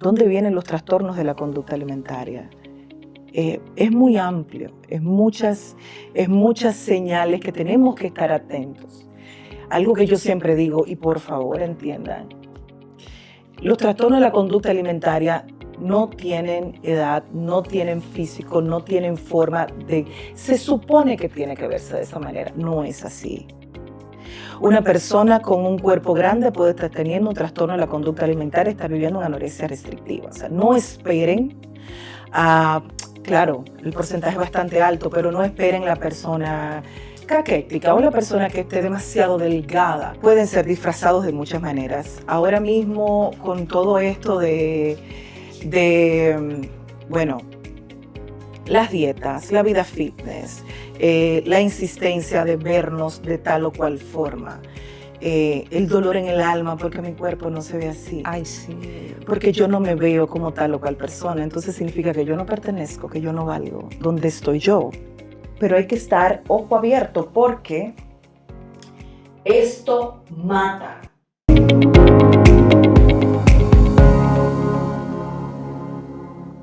¿Dónde vienen los trastornos de la conducta alimentaria? Es muy amplio, es muchas señales que tenemos que estar atentos. Algo que yo siempre digo, y por favor entiendan, los trastornos de la conducta alimentaria no tienen edad, no tienen físico, no tienen forma de... Se supone que tiene que verse de esa manera, no es así. Una persona con un cuerpo grande puede estar teniendo un trastorno de la conducta alimentaria, estar viviendo una anorexia restrictiva. O sea, no esperen claro, el porcentaje es bastante alto, pero no esperen la persona caquética o la persona que esté demasiado delgada. Pueden ser disfrazados de muchas maneras. Ahora mismo, con todo esto bueno, las dietas, la vida fitness, la insistencia de vernos de tal o cual forma, el dolor en el alma porque mi cuerpo no se ve así. Ay, sí. Porque yo no me veo como tal o cual persona, entonces significa que yo no pertenezco, que yo no valgo. ¿Dónde estoy yo? Pero hay que estar ojo abierto porque esto mata.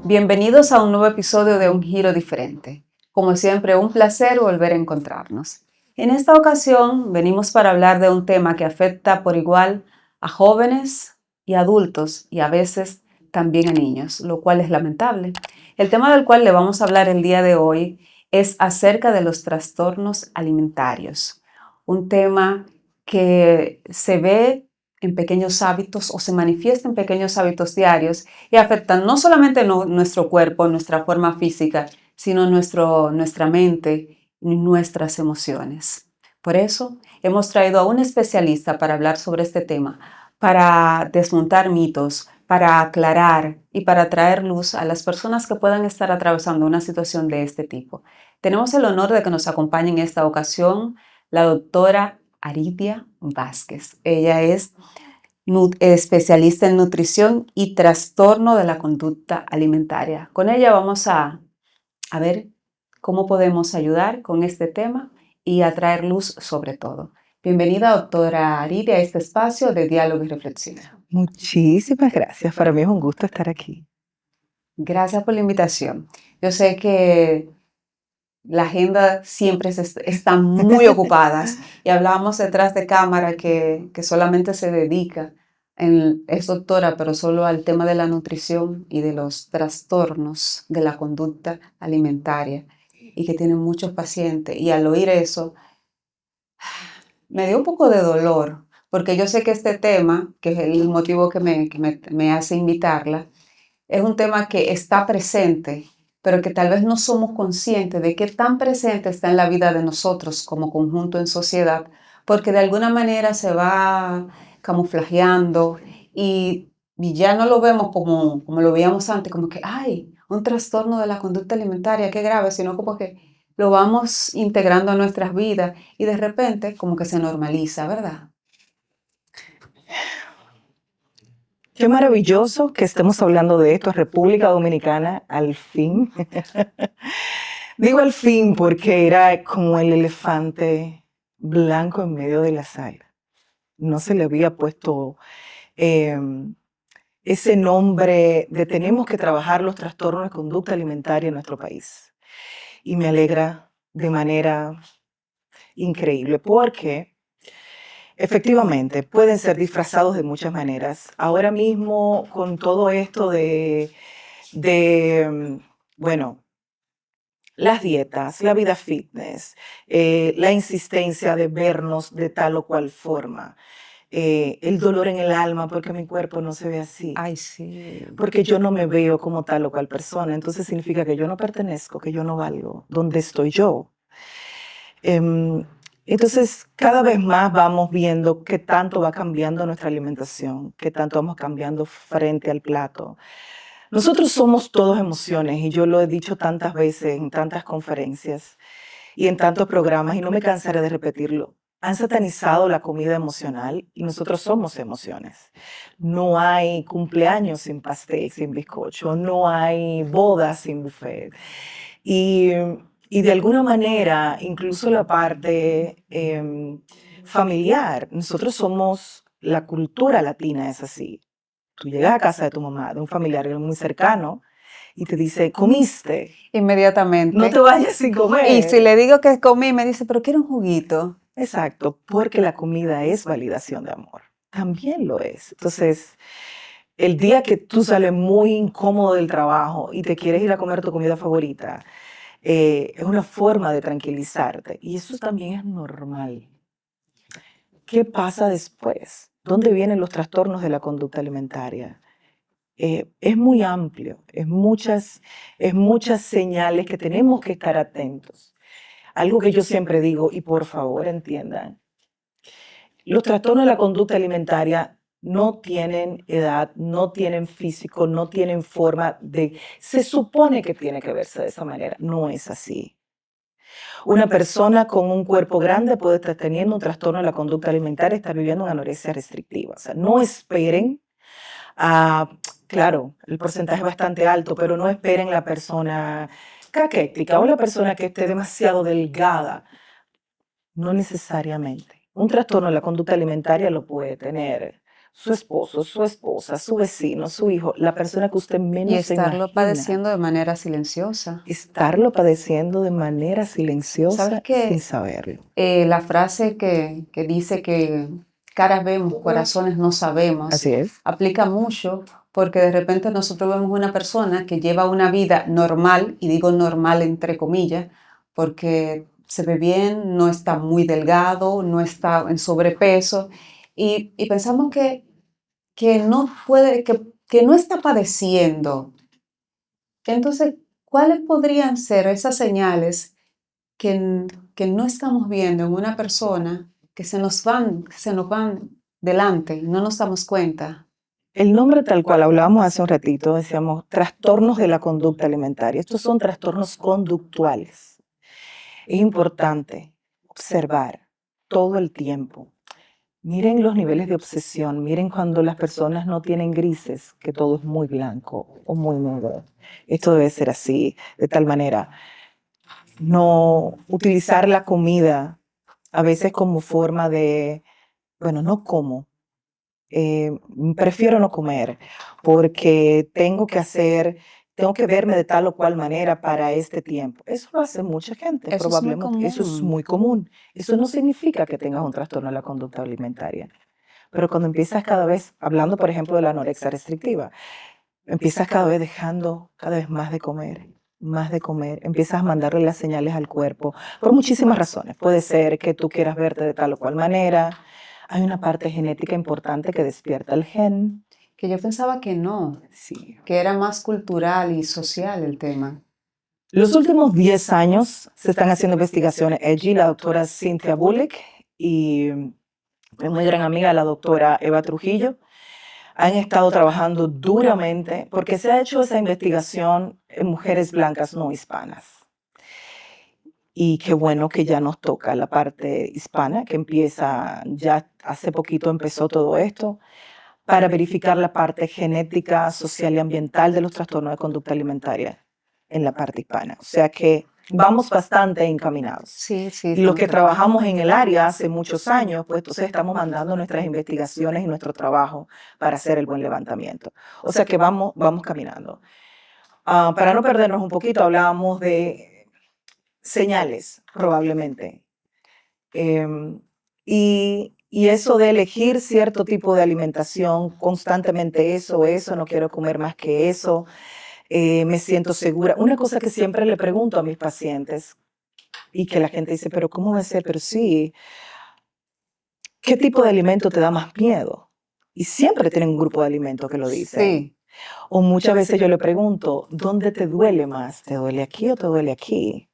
Bienvenidos a un nuevo episodio de Un Giro Diferente. Como siempre, un placer volver a encontrarnos. En esta ocasión venimos para hablar de un tema que afecta por igual a jóvenes y adultos y a veces también a niños, lo cual es lamentable. El tema del cual le vamos a hablar el día de hoy es acerca de los trastornos alimentarios, un tema que se ve en pequeños hábitos o se manifiesta en pequeños hábitos diarios y afectan no solamente nuestro cuerpo, nuestra forma física, sino nuestra mente y nuestras emociones. Por eso hemos traído a un especialista para hablar sobre este tema, para desmontar mitos, para aclarar y para traer luz a las personas que puedan estar atravesando una situación de este tipo. Tenemos el honor de que nos acompañe en esta ocasión la doctora Aridia Vázquez. Ella es especialista en nutrición y trastorno de la conducta alimentaria. Con ella vamos a ver cómo podemos ayudar con este tema y a traer luz sobre todo. Bienvenida, doctora Aridia, a este espacio de diálogo y reflexión. Muchísimas gracias. Para mí es un gusto estar aquí. Gracias por la invitación. Yo sé que la agenda siempre están muy ocupadas y hablábamos detrás de cámara que solamente se dedica, es doctora, pero solo al tema de la nutrición y de los trastornos de la conducta alimentaria y que tiene muchos pacientes. Y al oír eso, me dio un poco de dolor, porque yo sé que este tema, que es el motivo que me hace invitarla, es un tema que está presente, pero que tal vez no somos conscientes de qué tan presente está en la vida de nosotros como conjunto en sociedad, porque de alguna manera se va camuflajeando y ya no lo vemos como lo veíamos antes, como que, ay, un trastorno de la conducta alimentaria, qué grave, sino como que lo vamos integrando a nuestras vidas y de repente como que se normaliza, ¿verdad? Qué maravilloso que estemos hablando de esto, República Dominicana, al fin. Digo al fin porque era como el elefante blanco en medio de la sala. No se le había puesto ese nombre de tenemos que trabajar los trastornos de conducta alimentaria en nuestro país. Y me alegra de manera increíble porque efectivamente pueden ser disfrazados de muchas maneras. Ahora mismo con todo esto bueno, las dietas, la vida fitness, la insistencia de vernos de tal o cual forma, el dolor en el alma porque mi cuerpo no se ve así. Ay, sí. Porque yo no me veo como tal o cual persona, entonces significa que yo no pertenezco, que yo no valgo. ¿Dónde estoy yo? Entonces, cada vez más vamos viendo qué tanto va cambiando nuestra alimentación, qué tanto vamos cambiando frente al plato. Nosotros somos todos emociones y yo lo he dicho tantas veces en tantas conferencias y en tantos programas y no me cansaré de repetirlo. Han satanizado la comida emocional y nosotros somos emociones. No hay cumpleaños sin pastel, sin bizcocho, no hay bodas sin buffet. Y de alguna manera, incluso la parte familiar, nosotros somos, la cultura latina es así. Tú llegas a casa de tu mamá, de un familiar muy cercano, y te dice, ¿comiste? Inmediatamente. No te vayas sin comer. Y si le digo que comí, me dice, pero quiero un juguito. Exacto, porque la comida es validación de amor. También lo es. Entonces, el día que tú sales muy incómodo del trabajo y te quieres ir a comer tu comida favorita, es una forma de tranquilizarte. Y eso también es normal. ¿Qué pasa después? ¿Dónde vienen los trastornos de la conducta alimentaria? Es muy amplio, es muchas señales que tenemos que estar atentos. Algo que yo siempre digo, y por favor entiendan, los trastornos de la conducta alimentaria no tienen edad, no tienen físico, no tienen forma de... Se supone que tiene que verse de esa manera, no es así. Una persona con un cuerpo grande puede estar teniendo un trastorno de la conducta alimentaria y estar viviendo una anorexia restrictiva. O sea, no esperen claro, el porcentaje es bastante alto, pero no esperen la persona caquética o la persona que esté demasiado delgada. No necesariamente. Un trastorno de la conducta alimentaria lo puede tener su esposo, su esposa, su vecino, su hijo, la persona que usted menos Y se estarlo imagina. padeciendo de manera silenciosa. Estarlo padeciendo de manera silenciosa ¿Sabes qué? sin saberlo. La frase que dice que caras vemos, corazones no sabemos, Así es. aplica mucho porque de repente nosotros vemos una persona que lleva una vida normal, y digo normal entre comillas, porque se ve bien, no está muy delgado, no está en sobrepeso, y pensamos que no puede, que no está padeciendo. Entonces, ¿cuáles podrían ser esas señales que no estamos viendo en una persona que se nos van delante y no nos damos cuenta? El nombre tal cual hablábamos hace un ratito, decíamos trastornos de la conducta alimentaria. Estos son trastornos conductuales. Es importante observar todo el tiempo. Miren los niveles de obsesión, miren cuando las personas no tienen grises, que todo es muy blanco o muy negro. Esto debe ser así, de tal manera. No utilizar la comida a veces como forma de, bueno, no como. Prefiero no comer porque tengo que verme de tal o cual manera para este tiempo. Eso lo hace mucha gente, Eso es muy probablemente. Eso es común. muy común. Eso no significa que tengas un trastorno de la conducta alimentaria. Pero cuando empiezas cada vez, hablando por ejemplo de la anorexia restrictiva, empiezas cada vez dejando cada vez más de comer, empiezas a mandarle las señales al cuerpo por muchísimas razones. Puede ser que tú quieras verte de tal o cual manera. Hay una parte genética importante que despierta el gen. Que yo pensaba que no, Sí. que era más cultural y social el tema. Los últimos 10 años se están haciendo investigaciones. Allí la doctora Cynthia Bullock y mi muy gran amiga, la doctora Eva Trujillo, han estado trabajando duramente porque se ha hecho esa investigación en mujeres blancas no hispanas. Y qué bueno que ya nos toca la parte hispana, que empieza, ya hace poquito empezó todo esto, para verificar la parte genética, social y ambiental de los trastornos de conducta alimentaria en la parte hispana. O sea que vamos bastante encaminados. Sí, sí. Y los que trabajamos en el área hace muchos años, pues entonces estamos mandando nuestras investigaciones y nuestro trabajo para hacer el buen levantamiento. O sea que vamos caminando. Para no perdernos un poquito, hablábamos de señales, probablemente. Y eso de elegir cierto tipo de alimentación, constantemente eso, no quiero comer más que eso, me siento segura. Una cosa que siempre le pregunto a mis pacientes y que la gente dice, pero ¿cómo va a ser? Pero sí, ¿qué tipo de alimento te da más miedo? Y siempre tienen un grupo de alimentos que lo dicen. Sí. O muchas veces yo le pregunto, ¿dónde te duele más? ¿Te duele aquí o te duele aquí?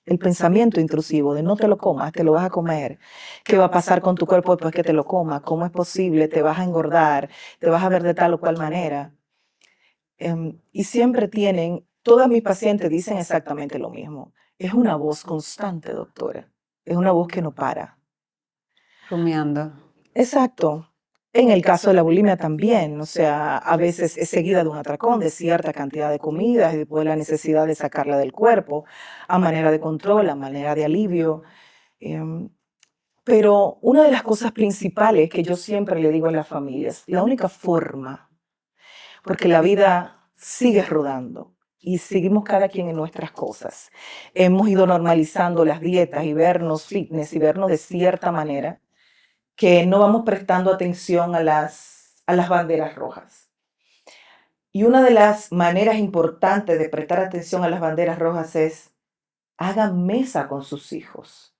El pensamiento intrusivo de no te lo comas, te lo vas a comer. ¿Qué va a pasar con tu cuerpo después que te lo comas? ¿Cómo es posible? ¿Te vas a engordar? ¿Te vas a ver de tal o cual manera? Y siempre todas mis pacientes dicen exactamente lo mismo. Es una voz constante, doctora. Es una voz que no para. Rumiando. Exacto. En el caso de la bulimia también, o sea, a veces es seguida de un atracón de cierta cantidad de comidas y después la necesidad de sacarla del cuerpo a manera de control, a manera de alivio. Pero una de las cosas principales que yo siempre le digo a las familias, la única forma porque la vida sigue rodando y seguimos cada quien en nuestras cosas. Hemos ido normalizando las dietas y vernos fitness y vernos de cierta manera que no vamos prestando atención a las banderas rojas. Y una de las maneras importantes de prestar atención a las banderas rojas es hagan mesa con sus hijos.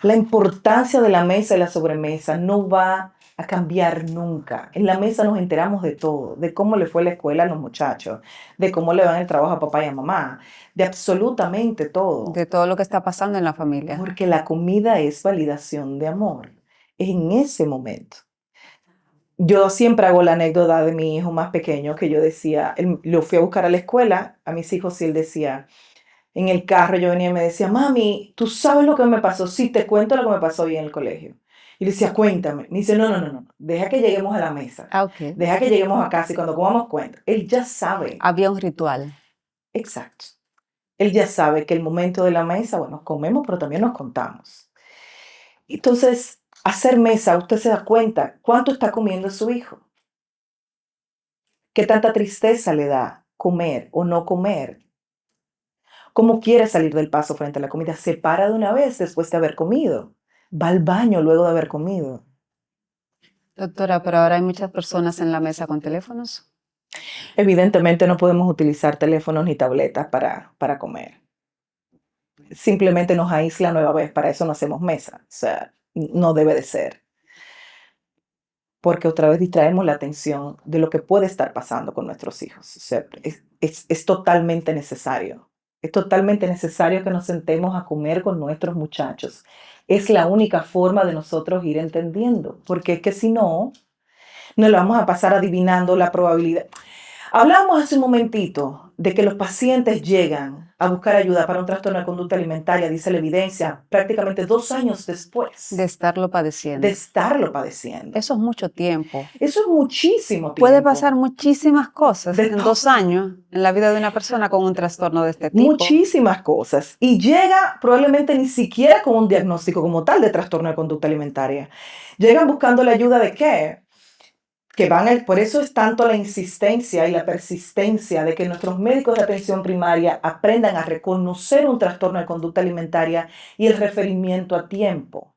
La importancia de la mesa y la sobremesa no va a cambiar nunca. En la mesa nos enteramos de todo, de cómo le fue la escuela a los muchachos, de cómo le van el trabajo a papá y a mamá, de absolutamente todo. De todo lo que está pasando en la familia. Porque la comida es validación de amor. Es en ese momento. Yo siempre hago la anécdota de mi hijo más pequeño que yo decía, lo fui a buscar a la escuela, a mis hijos y él decía, en el carro yo venía y me decía, mami, ¿tú sabes lo que me pasó? Sí, te cuento lo que me pasó hoy en el colegio. Y le decía, cuéntame. Me dice, no, deja que lleguemos a la mesa. Ok. Deja que lleguemos a casa y cuando comamos cuenta. Él ya sabe. Había un ritual. Exacto. Él ya sabe que el momento de la mesa, bueno, comemos, pero también nos contamos. Entonces, hacer mesa, usted se da cuenta cuánto está comiendo su hijo. ¿Qué tanta tristeza le da comer o no comer? ¿Cómo quiere salir del paso frente a la comida? Se para de una vez después de haber comido. Va al baño luego de haber comido. Doctora, pero ahora hay muchas personas en la mesa con teléfonos. Evidentemente no podemos utilizar teléfonos ni tabletas para comer. Simplemente nos aísla nueva vez, para eso no hacemos mesa. O sea, no debe de ser. Porque otra vez distraemos la atención de lo que puede estar pasando con nuestros hijos. O sea, es totalmente necesario. Es totalmente necesario que nos sentemos a comer con nuestros muchachos. Es la única forma de nosotros ir entendiendo, porque es que si no, nos lo vamos a pasar adivinando la probabilidad. Hablamos hace un momentito de que los pacientes llegan a buscar ayuda para un trastorno de conducta alimentaria, dice la evidencia, prácticamente 2 años después De estarlo padeciendo. de estarlo padeciendo. Eso es mucho tiempo. Eso es muchísimo tiempo. Puede pasar muchísimas cosas De en todo. 2 años en la vida de una persona con un trastorno de este tipo. Muchísimas cosas. Y llega probablemente ni siquiera con un diagnóstico como tal de trastorno de conducta alimentaria. Llegan buscando la ayuda de qué? Por eso es tanto la insistencia y la persistencia de que nuestros médicos de atención primaria aprendan a reconocer un trastorno de conducta alimentaria y el referimiento a tiempo.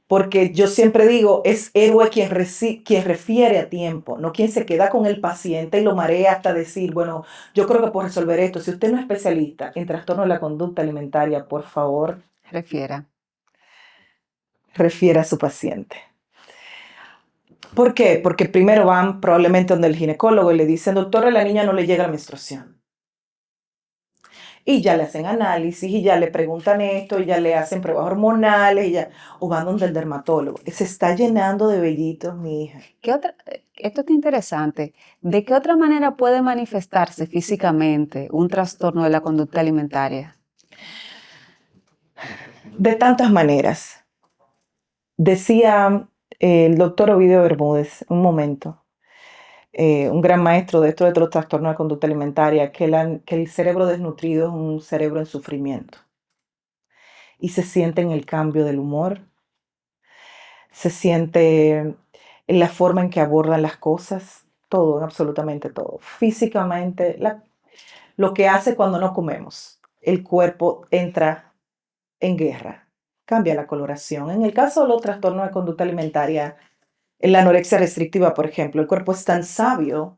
Porque yo siempre digo, es héroe quien refiere a tiempo, no quien se queda con el paciente y lo marea hasta decir, bueno, yo creo que puedo resolver esto. Si usted no es especialista en trastorno de la conducta alimentaria, por favor, Refiera. refiera a su paciente. ¿Por qué? Porque primero van probablemente donde el ginecólogo y le dicen, doctora, a la niña no le llega la menstruación. Y ya le hacen análisis, y ya le preguntan esto, y ya le hacen pruebas hormonales, o van donde el dermatólogo. Se está llenando de vellitos, mi hija. Esto es interesante. ¿De qué otra manera puede manifestarse físicamente un trastorno de la conducta alimentaria? De tantas maneras. Decía el doctor Ovidio Bermúdez, un momento, un gran maestro de estos trastornos de conducta alimentaria, que el cerebro desnutrido es un cerebro en sufrimiento. Y se siente en el cambio del humor, se siente en la forma en que abordan las cosas, todo, absolutamente todo. Físicamente, lo que hace cuando no comemos, el cuerpo entra en guerra, cambia la coloración. En el caso de los trastornos de conducta alimentaria, en la anorexia restrictiva, por ejemplo, el cuerpo es tan sabio,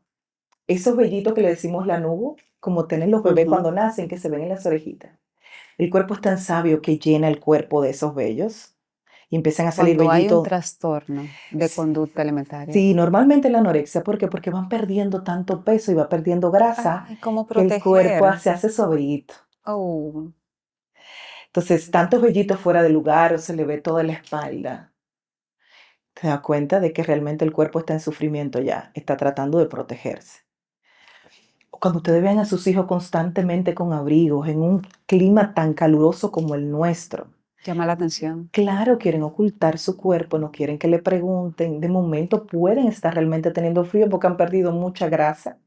esos vellitos que le decimos lanugo, como tienen los bebés cuando nacen, que se ven en las orejitas. El cuerpo es tan sabio que llena el cuerpo de esos vellos y empiezan a salir Cuando hay un vellitos. trastorno de conducta alimentaria. Sí, normalmente la anorexia, ¿por qué? Porque van perdiendo tanto peso y va perdiendo grasa ¿Cómo que el proteger? cuerpo se hace sobrito. Oh, Entonces, tantos vellitos fuera de lugar o se le ve toda la espalda. Te das cuenta de que realmente el cuerpo está en sufrimiento ya, está tratando de protegerse. Cuando ustedes vean a sus hijos constantemente con abrigos, en un clima tan caluroso como el nuestro, llama la atención. claro, quieren ocultar su cuerpo, no quieren que le pregunten. De momento pueden estar realmente teniendo frío porque han perdido mucha grasa.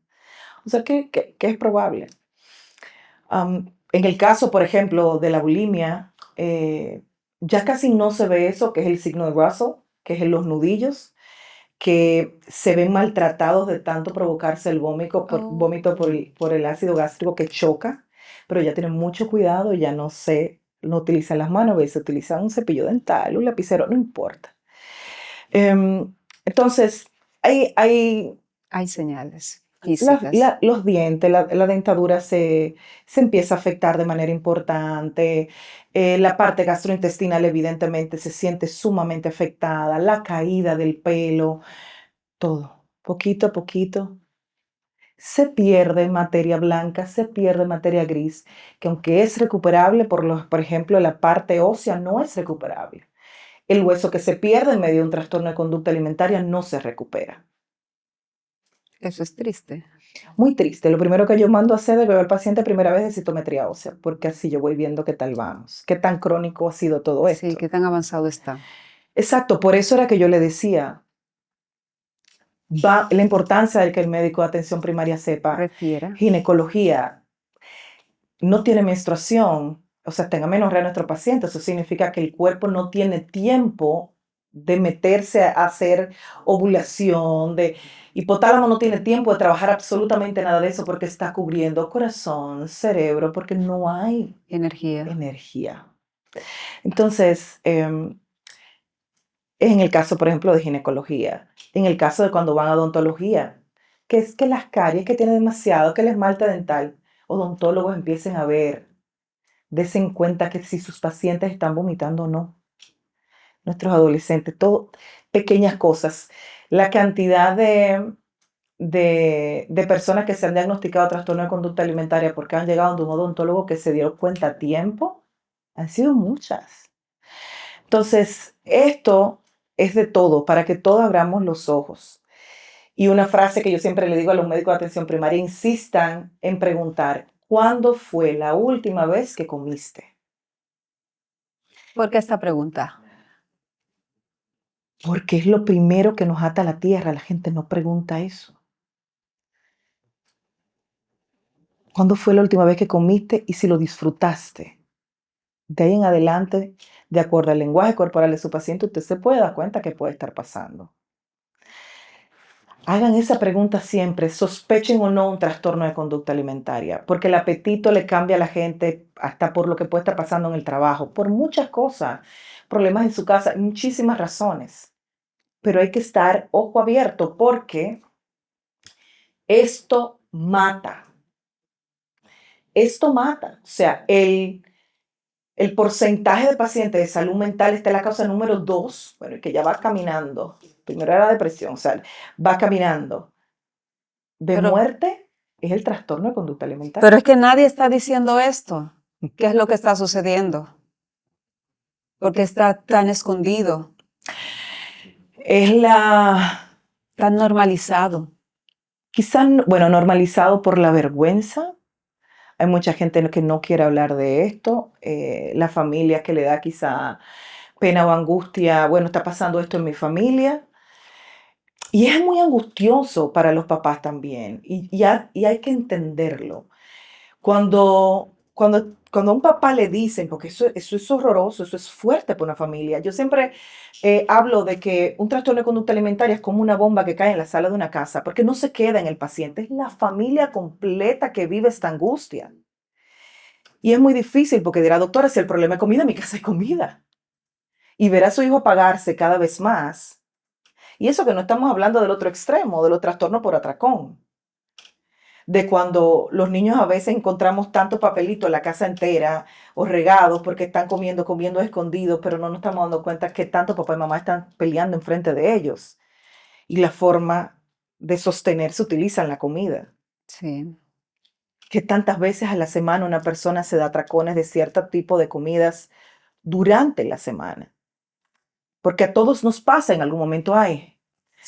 O sea que es probable. En el caso, por ejemplo, de la bulimia, ya casi no se ve eso, que es el signo de Russell, que es en los nudillos, que se ven maltratados de tanto provocarse el vómito, Oh, por el ácido gástrico que choca, pero ya tienen mucho cuidado, ya no utilizan las manos, a veces utilizan un cepillo dental, un lapicero, no importa. Entonces, hay hay señales físicas. los dientes, la dentadura se empieza a afectar de manera importante, la parte gastrointestinal evidentemente se siente sumamente afectada, la caída del pelo, todo, poquito a poquito. Se pierde materia blanca, se pierde materia gris, que aunque es recuperable, por ejemplo, la parte ósea no es recuperable. El hueso que se pierde en medio de un trastorno de conducta alimentaria no se recupera. Eso es triste. Muy triste. Lo primero que yo mando a hacer de ver al paciente primera vez es citometría ósea, porque así yo voy viendo qué tal vamos, qué tan crónico ha sido todo Sí, esto. qué tan avanzado está. Exacto, por eso era que yo le decía, la importancia de que el médico de atención primaria sepa Refiera. ginecología, no tiene menstruación, o sea, tenga menorrea nuestro paciente, eso significa que el cuerpo no tiene tiempo de meterse a hacer ovulación, de hipotálamo no tiene tiempo de trabajar absolutamente nada de eso porque está cubriendo corazón, cerebro, porque no hay Energía. energía. Entonces, en el caso, por ejemplo, de ginecología, en el caso de cuando van a odontología, que es que las caries que tienen demasiado, que el esmalte dental, odontólogos empiecen a ver, desen en cuenta que si sus pacientes están vomitando o no, nuestros adolescentes, todo, pequeñas cosas. La cantidad de personas que se han diagnosticado trastorno de conducta alimentaria porque han llegado de un odontólogo que se dio cuenta a tiempo, han sido muchas. Entonces, esto es de todo, para que todos abramos los ojos. Y una frase que yo siempre le digo a los médicos de atención primaria, insistan en preguntar, ¿cuándo fue la última vez que comiste? ¿Por qué esta pregunta? Porque es lo primero que nos ata a la tierra, la gente no pregunta eso. ¿Cuándo fue la última vez que comiste y si lo disfrutaste? De ahí en adelante, de acuerdo al lenguaje corporal de su paciente, usted se puede dar cuenta que puede estar pasando. Hagan esa pregunta siempre, sospechen o no un trastorno de conducta alimentaria, porque el apetito le cambia a la gente hasta por lo que puede estar pasando en el trabajo, por muchas cosas, problemas en su casa, muchísimas razones. Pero hay que estar ojo abierto porque esto mata. Esto mata. O sea, el porcentaje de pacientes de salud mental está en la causa número 2, bueno, que ya va caminando. Primero era la depresión, o sea, va caminando. De Pero, muerte es el trastorno de conducta pero alimentaria. es que nadie está diciendo esto. ¿Qué es lo que está sucediendo? Porque está tan escondido, Es tan normalizado. quizás, bueno, normalizado por la vergüenza. Hay mucha gente que no quiere hablar de esto. La familia que le da quizá pena o angustia, bueno, está pasando esto en mi familia. Y es muy angustioso para los papás también. Y hay que entenderlo. Cuando a un papá le dicen, porque eso es horroroso, eso es fuerte para una familia. Yo siempre hablo de que un trastorno de conducta alimentaria es como una bomba que cae en la sala de una casa, porque no se queda en el paciente, es la familia completa que vive esta angustia. Y es muy difícil porque dirá, doctora, si el problema es comida, en mi casa hay comida. Y ver a su hijo apagarse cada vez más. Y eso que no estamos hablando del otro extremo, de los trastornos por atracón. De cuando los niños a veces encontramos tanto papelito en la casa entera o regados porque están comiendo escondidos, pero no nos estamos dando cuenta que tanto papá y mamá están peleando enfrente de ellos. Y la forma de sostenerse utilizan la comida. Sí. Que tantas veces a la semana una persona se da atracones de cierto tipo de comidas durante la semana. Porque a todos nos pasa en algún momento, ay,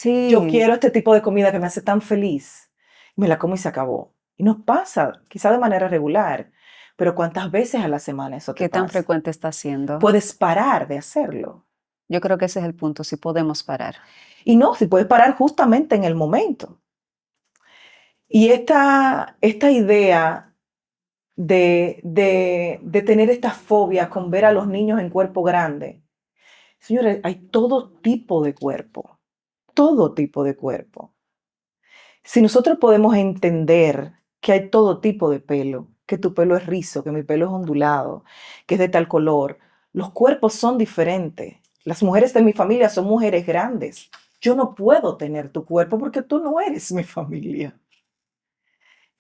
yo Sí, quiero este tipo de comida que me hace tan feliz. Me la como y se acabó. Y nos pasa, quizá de manera regular, pero ¿cuántas veces a la semana eso te ¿qué tan pasa? frecuente está siendo? Puedes parar de hacerlo. Yo creo que ese es el punto, si podemos parar. Y no, si puedes parar justamente en el momento. Y esta idea de tener esta fobia con ver a los niños en cuerpo grande. Señores, hay todo tipo de cuerpo. todo tipo de cuerpo. Si nosotros podemos entender que hay todo tipo de pelo, que tu pelo es rizo, que mi pelo es ondulado, que es de tal color, los cuerpos son diferentes. Las mujeres de mi familia son mujeres grandes. Yo no puedo tener tu cuerpo porque tú no eres mi familia.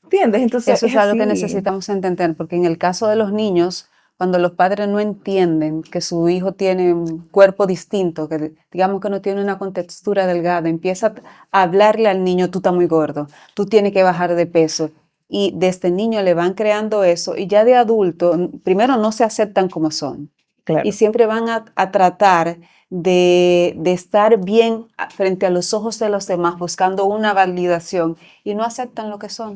¿Entiendes? Entonces Eso es es algo que así. necesitamos entender, porque en el caso de los niños, cuando los padres no entienden que su hijo tiene un cuerpo distinto, que digamos que no tiene una contextura delgada, empieza a hablarle al niño, tú estás muy gordo, tú tienes que bajar de peso. Y desde niño le van creando eso y ya de adulto, primero no se aceptan como son y Claro. siempre van a tratar de estar bien frente a los ojos de los demás, buscando una validación y no aceptan lo que son.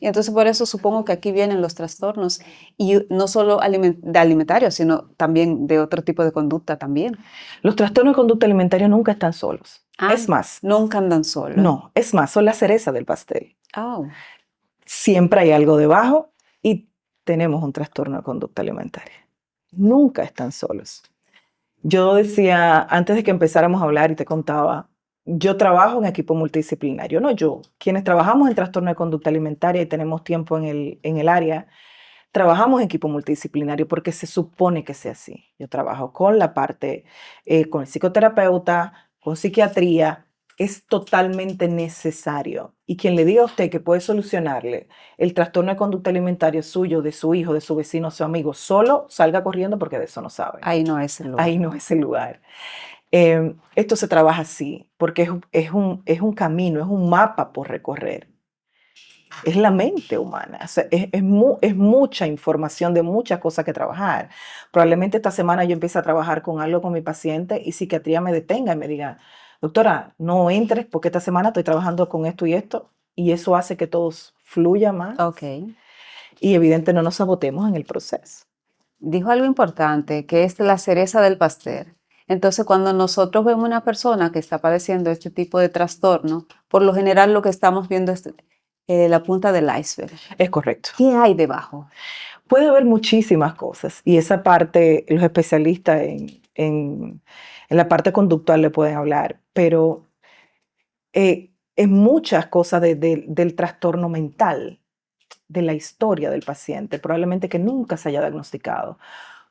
Y entonces por eso supongo que aquí vienen los trastornos, y no solo de alimentarios, sino también de otro tipo de conducta también. Los trastornos de conducta alimentaria nunca están solos. Es más, Nunca andan solos. no, es más, son la cereza del pastel. Oh, Siempre hay algo debajo y tenemos un trastorno de conducta alimentaria. Nunca están solos. Yo decía, antes de que empezáramos a hablar y te contaba, yo trabajo en equipo multidisciplinario, no yo, quienes trabajamos en trastorno de conducta alimentaria y tenemos tiempo en el área, trabajamos en equipo multidisciplinario porque se supone que sea así. Yo trabajo con la parte, con el psicoterapeuta, con psiquiatría, es totalmente necesario. Y quien le diga a usted que puede solucionarle el trastorno de conducta alimentaria suyo, de su hijo, de su vecino, de su amigo, solo salga corriendo porque de eso no sabe. ahí no es el lugar. Ahí no es el lugar. Esto se trabaja así, porque es un camino, es un mapa por recorrer. Es la mente humana, o sea, es mucha información de muchas cosas que trabajar. Probablemente esta semana yo empiece a trabajar con algo con mi paciente y psiquiatría me detenga y me diga, doctora, no entres porque esta semana estoy trabajando con esto y eso hace que todos fluya más Ok. y evidente no nos sabotemos en el proceso. Dijo algo importante, que es la cereza del pastel. Entonces, cuando nosotros vemos una persona que está padeciendo este tipo de trastorno, por lo general lo que estamos viendo es la punta del iceberg. Es correcto. ¿Qué hay debajo? Puede haber muchísimas cosas y esa parte los especialistas en la parte conductual le pueden hablar, pero en muchas cosas del trastorno mental, de la historia del paciente, probablemente que nunca se haya diagnosticado.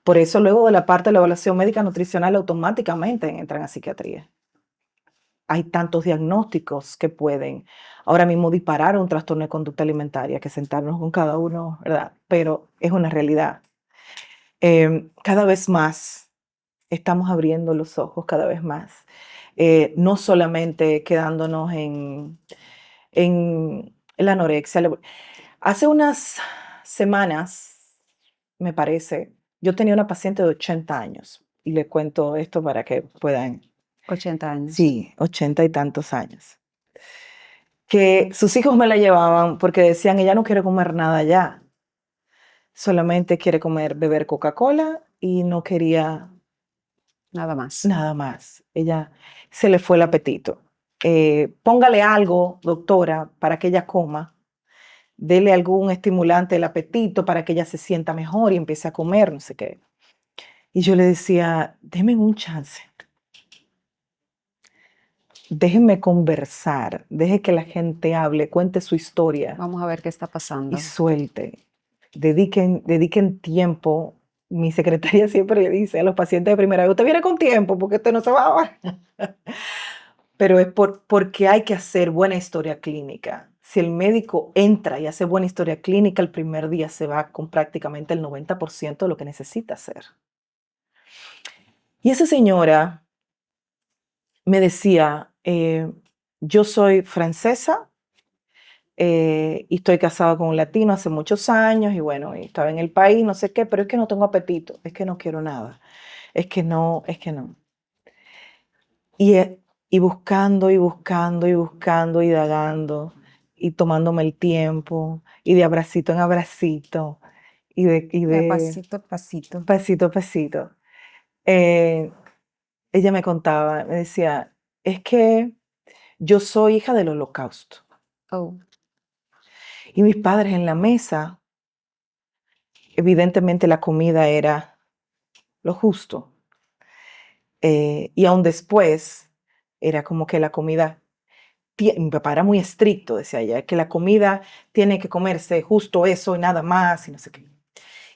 Por eso luego de la parte de la evaluación médica nutricional automáticamente entran a psiquiatría. Hay tantos diagnósticos que pueden ahora mismo disparar un trastorno de conducta alimentaria, que sentarnos con cada uno, ¿verdad? Pero es una realidad. Cada vez más estamos abriendo los ojos, cada vez más. No solamente quedándonos en la anorexia. Hace unas semanas, me parece, yo tenía una paciente de 80 años y le cuento esto para que puedan. 80 años. Sí, 80 y tantos años. Que sus hijos me la llevaban porque decían, ella no quiere comer nada ya, solamente quiere beber Coca-Cola y no quería Nada más. nada más. Ella se le fue el apetito. Póngale algo, doctora, para que ella coma. Dele algún estimulante del apetito para que ella se sienta mejor y empiece a comer, no sé qué. Y yo le decía, déjenme un chance. Déjenme conversar, deje que la gente hable, cuente su historia Vamos a ver qué está pasando. y suelte. Dediquen tiempo. Mi secretaria siempre le dice a los pacientes de primera vez, usted viene con tiempo porque usted no se va a... Pero es porque hay que hacer buena historia clínica. Si el médico entra y hace buena historia clínica, el primer día se va con prácticamente el 90% de lo que necesita hacer. Y esa señora me decía, yo soy francesa y estoy casada con un latino hace muchos años y bueno, y estaba en el país, no sé qué, pero es que no tengo apetito, es que no quiero nada, es que no, es que no. Y buscando y buscando y buscando y dagando y tomándome el tiempo y de abracito en abracito De pasito a pasito. pasito a pasito. Ella me contaba, me decía, es que yo soy hija del Holocausto Oh, y mis padres en la mesa, evidentemente la comida era lo justo. Y aún después Era como que la comida, mi papá era muy estricto, decía ella, que la comida tiene que comerse justo eso y nada más y no sé qué.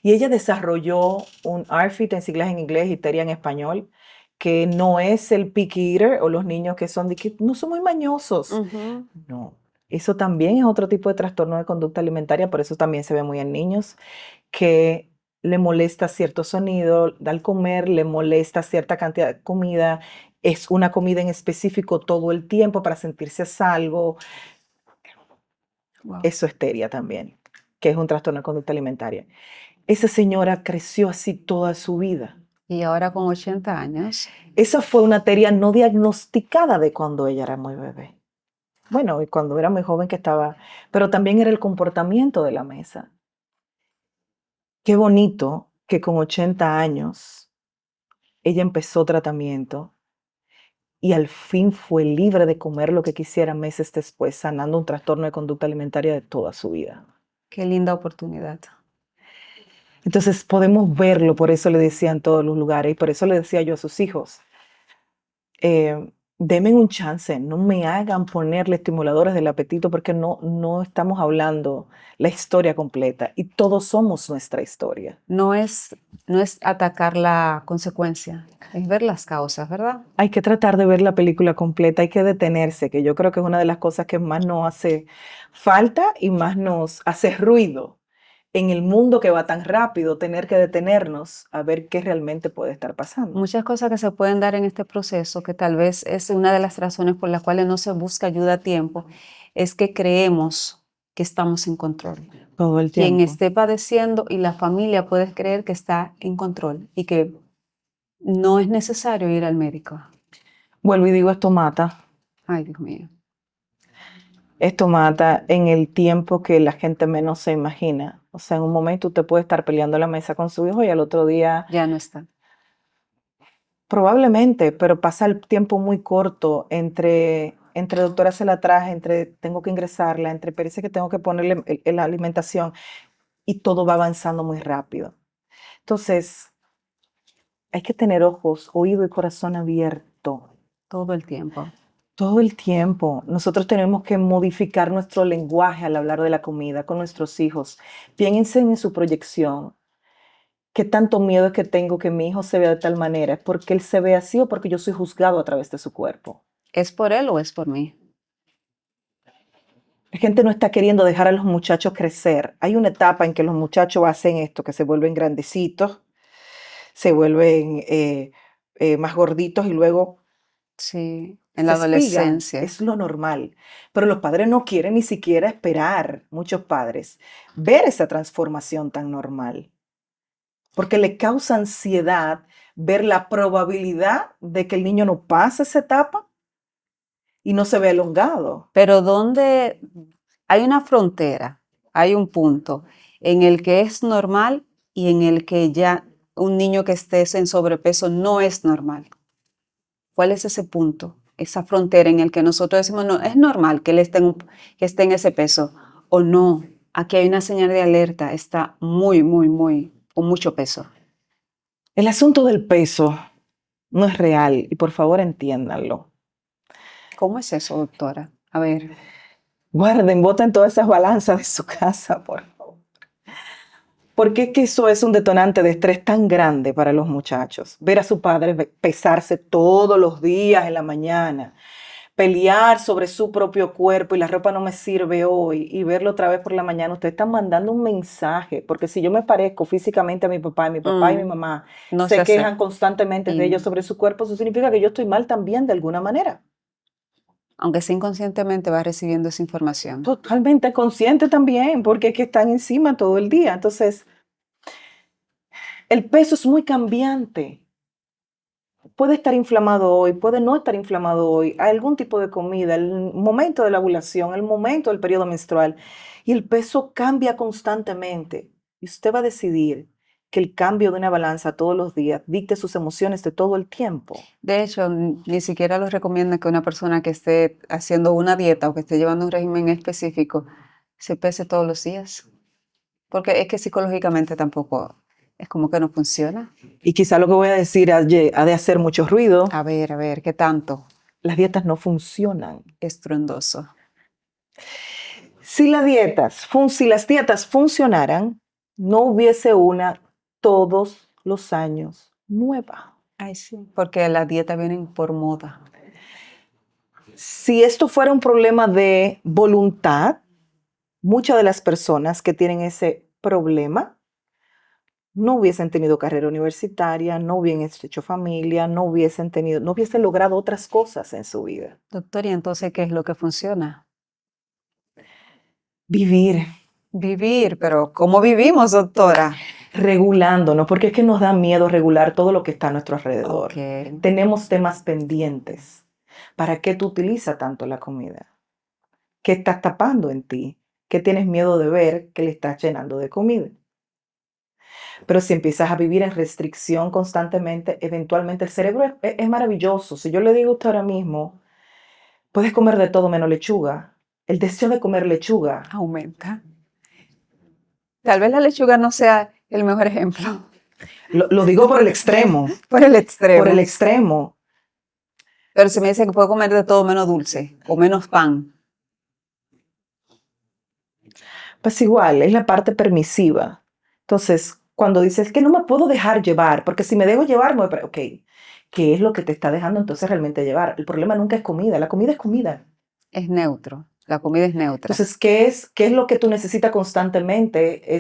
Y ella desarrolló un ARFID en siglas en inglés y TERIA en español, que no es el picky eater o los niños que son de que no son muy mañosos. Ujú. No, eso también es otro tipo de trastorno de conducta alimentaria, por eso también se ve muy en niños, que le molesta cierto sonido al comer, le molesta cierta cantidad de comida, es una comida en específico todo el tiempo para sentirse a salvo. Wow. Eso es TERIA también, que es un trastorno de conducta alimentaria. Esa señora creció así toda su vida. Y ahora con 80 años. Esa fue una TERIA no diagnosticada de cuando ella era muy bebé. Bueno, y cuando era muy joven que estaba, pero también era el comportamiento de la mesa. Qué bonito que con 80 años ella empezó tratamiento y al fin fue libre de comer lo que quisiera meses después, sanando un trastorno de conducta alimentaria de toda su vida. Qué linda oportunidad. Entonces podemos verlo, por eso le decía en todos los lugares y por eso le decía yo a sus hijos, denme un chance, no me hagan ponerle estimuladores del apetito porque no estamos hablando la historia completa y todos somos nuestra historia. No es atacar la consecuencia, es ver las causas, ¿verdad? Hay que tratar de ver la película completa, hay que detenerse, que yo creo que es una de las cosas que más nos hace falta y más nos hace ruido en el mundo que va tan rápido, tener que detenernos a ver qué realmente puede estar pasando. Muchas cosas que se pueden dar en este proceso, que tal vez es una de las razones por las cuales no se busca ayuda a tiempo, es que creemos que estamos en control. Todo el Quien tiempo. esté padeciendo y la familia puede creer que está en control y que no es necesario ir al médico. Vuelvo y digo, esto mata. Ay, Dios mío. Esto mata en el tiempo que la gente menos se imagina. O sea, en un momento usted puede estar peleando la mesa con su hijo y al otro día, Ya no está. probablemente, pero pasa el tiempo muy corto entre doctora se la traje, entre tengo que ingresarla, entre parece que tengo que ponerle la alimentación y todo va avanzando muy rápido. Entonces, hay que tener ojos, oído y corazón abierto. Todo el tiempo. Todo el tiempo. Nosotros tenemos que modificar nuestro lenguaje al hablar de la comida con nuestros hijos. Piensen en su proyección. ¿Qué tanto miedo es que tengo que mi hijo se vea de tal manera? ¿Es porque él se ve así o porque yo soy juzgado a través de su cuerpo? ¿Es por él o es por mí? La gente no está queriendo dejar a los muchachos crecer. Hay una etapa en que los muchachos hacen esto, que se vuelven grandecitos, se vuelven más gorditos y luego Sí, en se la espigan. adolescencia. Es lo normal. Pero los padres no quieren ni siquiera esperar, muchos padres, ver esa transformación tan normal. Porque le causa ansiedad ver la probabilidad de que el niño no pase esa etapa y no se ve elongado. Pero donde hay una frontera, hay un punto en el que es normal y en el que ya un niño que esté en sobrepeso no es normal. ¿Cuál es ese punto? Esa frontera en el que nosotros decimos, no, es normal que él que esté en ese peso. O no, aquí hay una señal de alerta, está con mucho peso. El asunto del peso no es real y por favor entiéndanlo. ¿Cómo es eso, doctora? A ver. Guarden, boten todas esas balanzas de su casa, por favor. Porque es que eso es un detonante de estrés tan grande para los muchachos. Ver a su padre pesarse todos los días en la mañana, pelear sobre su propio cuerpo y la ropa no me sirve hoy y verlo otra vez por la mañana. Ustedes están mandando un mensaje, porque si yo me parezco físicamente a mi papá y mi mamá No se se quejan acepta. constantemente de ellos sobre su cuerpo, eso significa que yo estoy mal también de alguna manera. Aunque sea inconscientemente va recibiendo esa información. Totalmente consciente también, porque es que están encima todo el día. Entonces, el peso es muy cambiante. Puede estar inflamado hoy, puede no estar inflamado hoy, hay algún tipo de comida, el momento de la ovulación, el momento del periodo menstrual, y el peso cambia constantemente. Y usted va a decidir que el cambio de una balanza todos los días dicte sus emociones de todo el tiempo. De hecho, ni siquiera los recomienda que una persona que esté haciendo una dieta o que esté llevando un régimen específico se pese todos los días. Porque es que psicológicamente tampoco es como que no funciona. Y quizá lo que voy a decir ha de hacer mucho ruido. A ver, ¿qué tanto? las dietas no funcionan. Estruendoso. Si las dietas funcionaran, no hubiese una todos los años nueva. Ay, sí, porque las dietas vienen por moda. Si esto fuera un problema de voluntad, muchas de las personas que tienen ese problema no hubiesen tenido carrera universitaria, no hubiesen hecho familia, no hubiesen logrado otras cosas en su vida. Doctor, ¿y entonces qué es lo que funciona? Vivir, Vivir, pero ¿cómo vivimos, doctora? regulándonos, porque es que nos da miedo regular todo lo que está a nuestro alrededor. Ok. Tenemos temas pendientes. ¿Para qué tú utilizas tanto la comida? ¿Qué estás tapando en ti? ¿Qué tienes miedo de ver que le estás llenando de comida? Pero si empiezas a vivir en restricción constantemente, eventualmente el cerebro es maravilloso. Si yo le digo a usted ahora mismo, puedes comer de todo menos lechuga, el deseo de comer lechuga Aumenta. Tal vez la lechuga no sea el mejor ejemplo. lo digo por el extremo, Por el extremo. por el extremo. Pero se me dice que puedo comer de todo menos dulce o menos pan. Pues igual, es la parte permisiva. Entonces, cuando dices que no me puedo dejar llevar, porque si me dejo llevar, ok, ¿qué es lo que te está dejando entonces realmente llevar? El problema nunca es comida, la comida es comida. Es neutro. La comida es neutra. Entonces, ¿qué es lo que tú necesitas constantemente?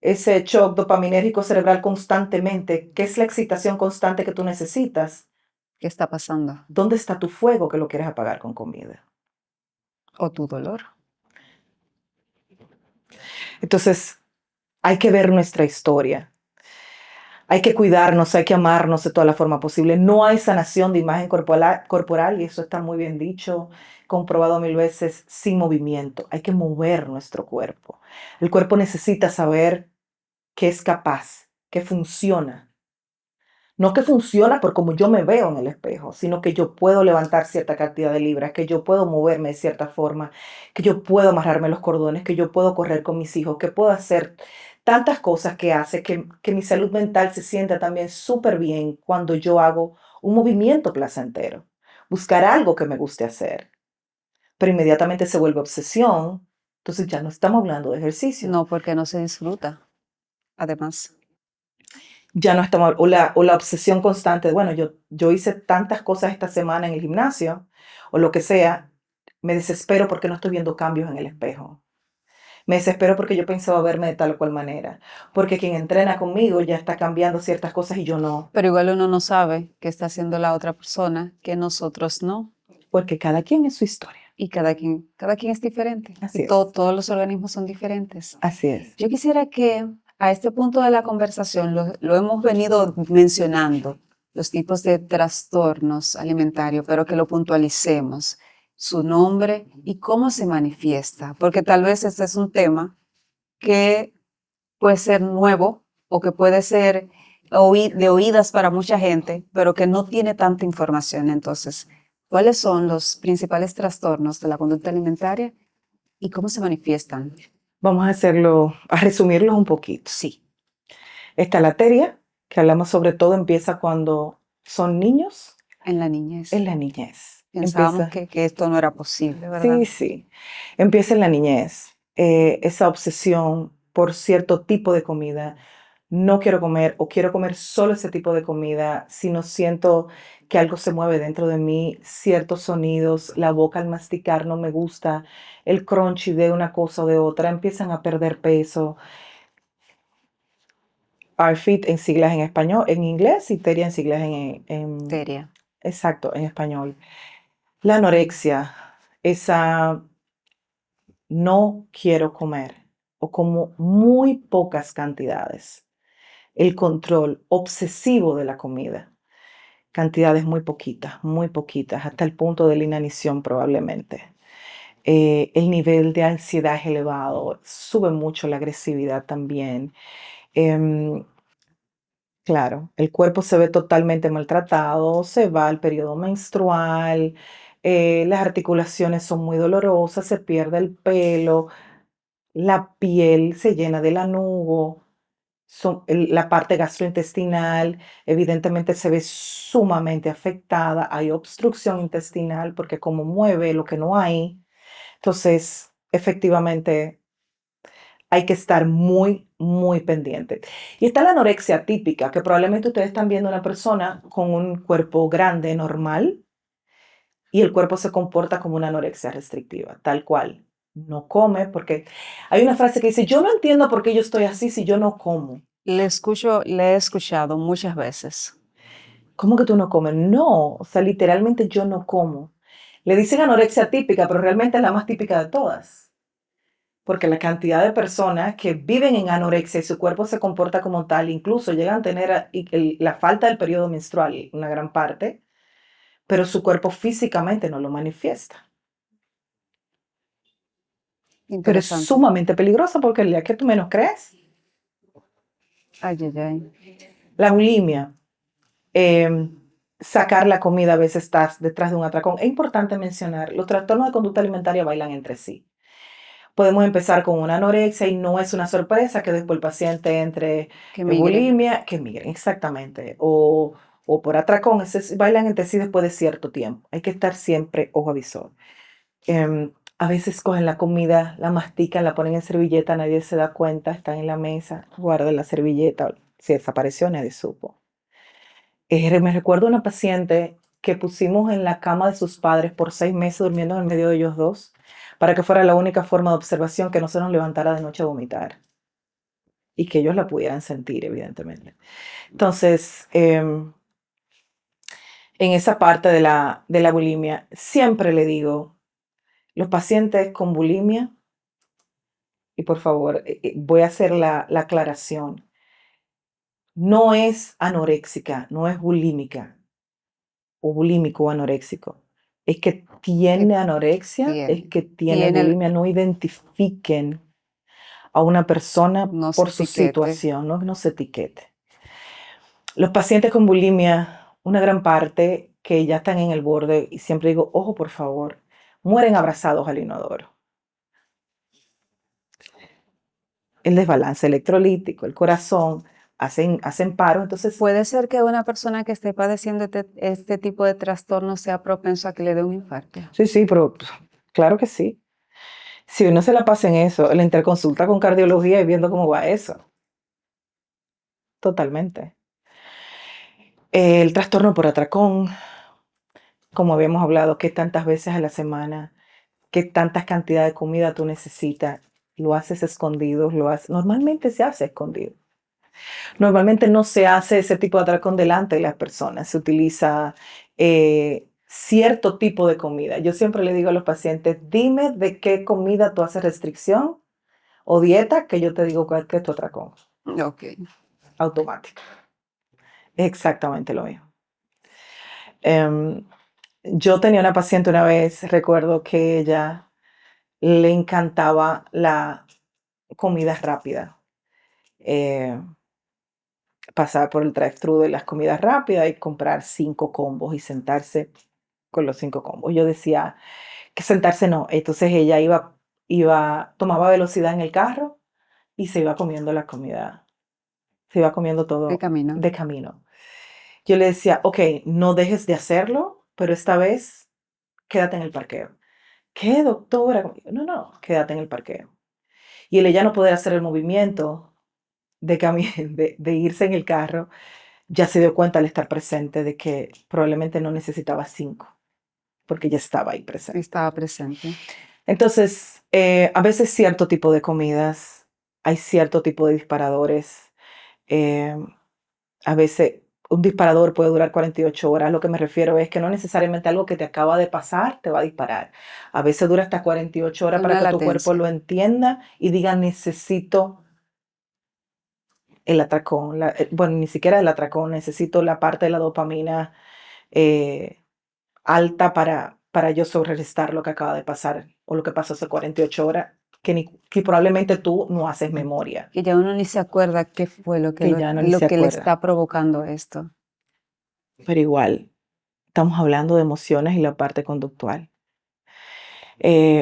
Ese shock dopaminérgico cerebral constantemente. ¿Qué es la excitación constante que tú necesitas? ¿Qué está pasando? ¿Dónde está tu fuego que lo quieres apagar con comida? O tu dolor. Entonces, hay que ver nuestra historia. Hay que cuidarnos, hay que amarnos de toda la forma posible. No hay sanación de imagen corporal, y eso está muy bien dicho, comprobado 1000 veces, sin movimiento. Hay que mover nuestro cuerpo. El cuerpo necesita saber que es capaz, que funciona. No que funciona por como yo me veo en el espejo, sino que yo puedo levantar cierta cantidad de libras, que yo puedo moverme de cierta forma, que yo puedo amarrarme los cordones, que yo puedo correr con mis hijos, que puedo hacer tantas cosas que hace que mi salud mental se sienta también súper bien cuando yo hago un movimiento placentero. Buscar algo que me guste hacer. Pero inmediatamente se vuelve obsesión. Entonces ya no estamos hablando de ejercicio. No, porque no se disfruta. Además. Ya no estamos, o la obsesión constante, bueno, yo hice tantas cosas esta semana en el gimnasio, o lo que sea, me desespero porque no estoy viendo cambios en el espejo. Me desespero porque yo pensaba verme de tal o cual manera, porque quien entrena conmigo ya está cambiando ciertas cosas y yo no, Pero igual uno no sabe qué está haciendo la otra persona, que nosotros no. porque cada quien es su historia. Y cada quien es diferente. Así Y es. todos los organismos son diferentes. Así es. Yo quisiera que a este punto de la conversación lo hemos venido mencionando, los tipos de trastornos alimentarios, pero que lo puntualicemos, su nombre y cómo se manifiesta, porque tal vez este es un tema que puede ser nuevo o que puede ser de oídas para mucha gente, pero que no tiene tanta información. Entonces, ¿cuáles son los principales trastornos de la conducta alimentaria y cómo se manifiestan? Vamos a resumirlos un poquito. Sí. Está la teria, que hablamos sobre todo, empieza cuando son niños, En la niñez. en la niñez. Pensábamos Empieza- que esto no era posible, ¿verdad? Sí, sí. Empieza en la niñez. Esa obsesión por cierto tipo de comida. No quiero comer o quiero comer solo ese tipo de comida si no siento que algo se mueve dentro de mí, ciertos sonidos, la boca al masticar no me gusta, el crunchy de una cosa o de otra, empiezan a perder peso. ARFID en siglas en español, en inglés, y TERIA en siglas Teria. exacto, en español. La anorexia, esa no quiero comer o como muy pocas cantidades. El control obsesivo de la comida, cantidades muy poquitas, hasta el punto de la inanición probablemente. El nivel de ansiedad es elevado, sube mucho la agresividad también. Claro, el cuerpo se ve totalmente maltratado, se va al periodo menstrual, las articulaciones son muy dolorosas, se pierde el pelo, la piel se llena de lanugo, La parte gastrointestinal evidentemente se ve sumamente afectada, hay obstrucción intestinal porque como mueve lo que no hay, entonces efectivamente hay que estar muy, muy pendiente. Y está la anorexia típica, que probablemente ustedes están viendo una persona con un cuerpo grande, normal, y el cuerpo se comporta como una anorexia restrictiva, tal cual. No come porque hay una frase que dice, yo no entiendo por qué yo estoy así si yo no como. Le he escuchado muchas veces. ¿Cómo que tú no comes? No, o sea, literalmente yo no como. Le dicen anorexia típica, pero realmente es la más típica de todas. Porque la cantidad de personas que viven en anorexia y su cuerpo se comporta como tal, incluso llegan a tener la falta del periodo menstrual, una gran parte, pero su cuerpo físicamente no lo manifiesta. Pero es Interesante. sumamente peligroso porque el día que tú menos crees, Ay, ay, ay. la bulimia, eh, sacar la comida a veces estás detrás de un atracón. Es importante mencionar, los trastornos de conducta alimentaria bailan entre sí. Podemos empezar con una anorexia y no es una sorpresa que después el paciente entre Que en migre. bulimia, que migren, exactamente, o por atracón, bailan entre sí después de cierto tiempo. Hay que estar siempre ojo avisor. A veces cogen la comida, la mastican, la ponen en servilleta, nadie se da cuenta, están en la mesa, guardan la servilleta, si desapareció nadie supo. Me recuerdo una paciente que pusimos en la cama de sus padres por 6 meses durmiendo en el medio de ellos dos, para que fuera la única forma de observación que no se nos levantara de noche a vomitar y que ellos la pudieran sentir, evidentemente. Entonces, en esa parte de la bulimia, siempre le digo, los pacientes con bulimia, y por favor, voy a hacer la aclaración, no es anoréxica, no es bulímica o bulímico o anoréxico. Es que tiene anorexia, es que tiene Tiene bulimia. No identifiquen a una persona no se por su etiquete. situación, no se etiquete. Los pacientes con bulimia, una gran parte que ya están en el borde, y siempre digo, ojo por favor, mueren abrazados al inodoro. El desbalance electrolítico, el corazón, hacen paro, entonces Puede ser que una persona que esté padeciendo este tipo de trastorno sea propenso a que le dé un infarto. sí, pero claro que sí. Si uno se la pasa en eso, la interconsulta con cardiología y viendo cómo va eso, totalmente. El trastorno por atracón, como habíamos hablado, qué tantas veces a la semana, qué tantas cantidades de comida tú necesitas, lo haces escondido, normalmente se hace escondido. Normalmente no se hace ese tipo de atracón delante de las personas, se utiliza cierto tipo de comida. Yo siempre le digo a los pacientes, dime de qué comida tú haces restricción o dieta, que yo te digo cuál es tu atracón. Ok. Automático. Es exactamente lo mismo. Em, yo tenía una paciente una vez, recuerdo que ella le encantaba la comida rápida. Pasar por el drive-thru de las comidas rápidas y comprar 5 combos y sentarse con los 5 combos. Yo decía que sentarse no. Entonces ella tomaba velocidad en el carro y se iba comiendo la comida. Se iba comiendo De todo camino. de camino. Yo le decía, ok, no dejes de hacerlo, pero esta vez quédate en el parqueo. ¿Qué, doctora? No, quédate en el parqueo. Y el ella no poder hacer el movimiento de irse en el carro, ya se dio cuenta al estar presente de que probablemente no necesitaba 5, porque ya estaba ahí presente. Estaba presente. Entonces, a veces cierto tipo de comidas, hay cierto tipo de disparadores. eh, a veces un disparador puede durar 48 horas. Lo que me refiero es que no necesariamente algo que te acaba de pasar te va a disparar. A veces dura hasta 48 horas para Una que tu cuerpo latencia. lo entienda y diga necesito el atracón. Bueno, ni siquiera el atracón, necesito la parte de la dopamina eh, alta para yo sobrerestar lo que acaba de pasar o lo que pasó hace 48 horas, que probablemente tú no haces memoria, Que ya uno ni se acuerda qué fue que ya no ni lo se que le acuerda. está provocando esto. Pero igual, estamos hablando de emociones y la parte conductual.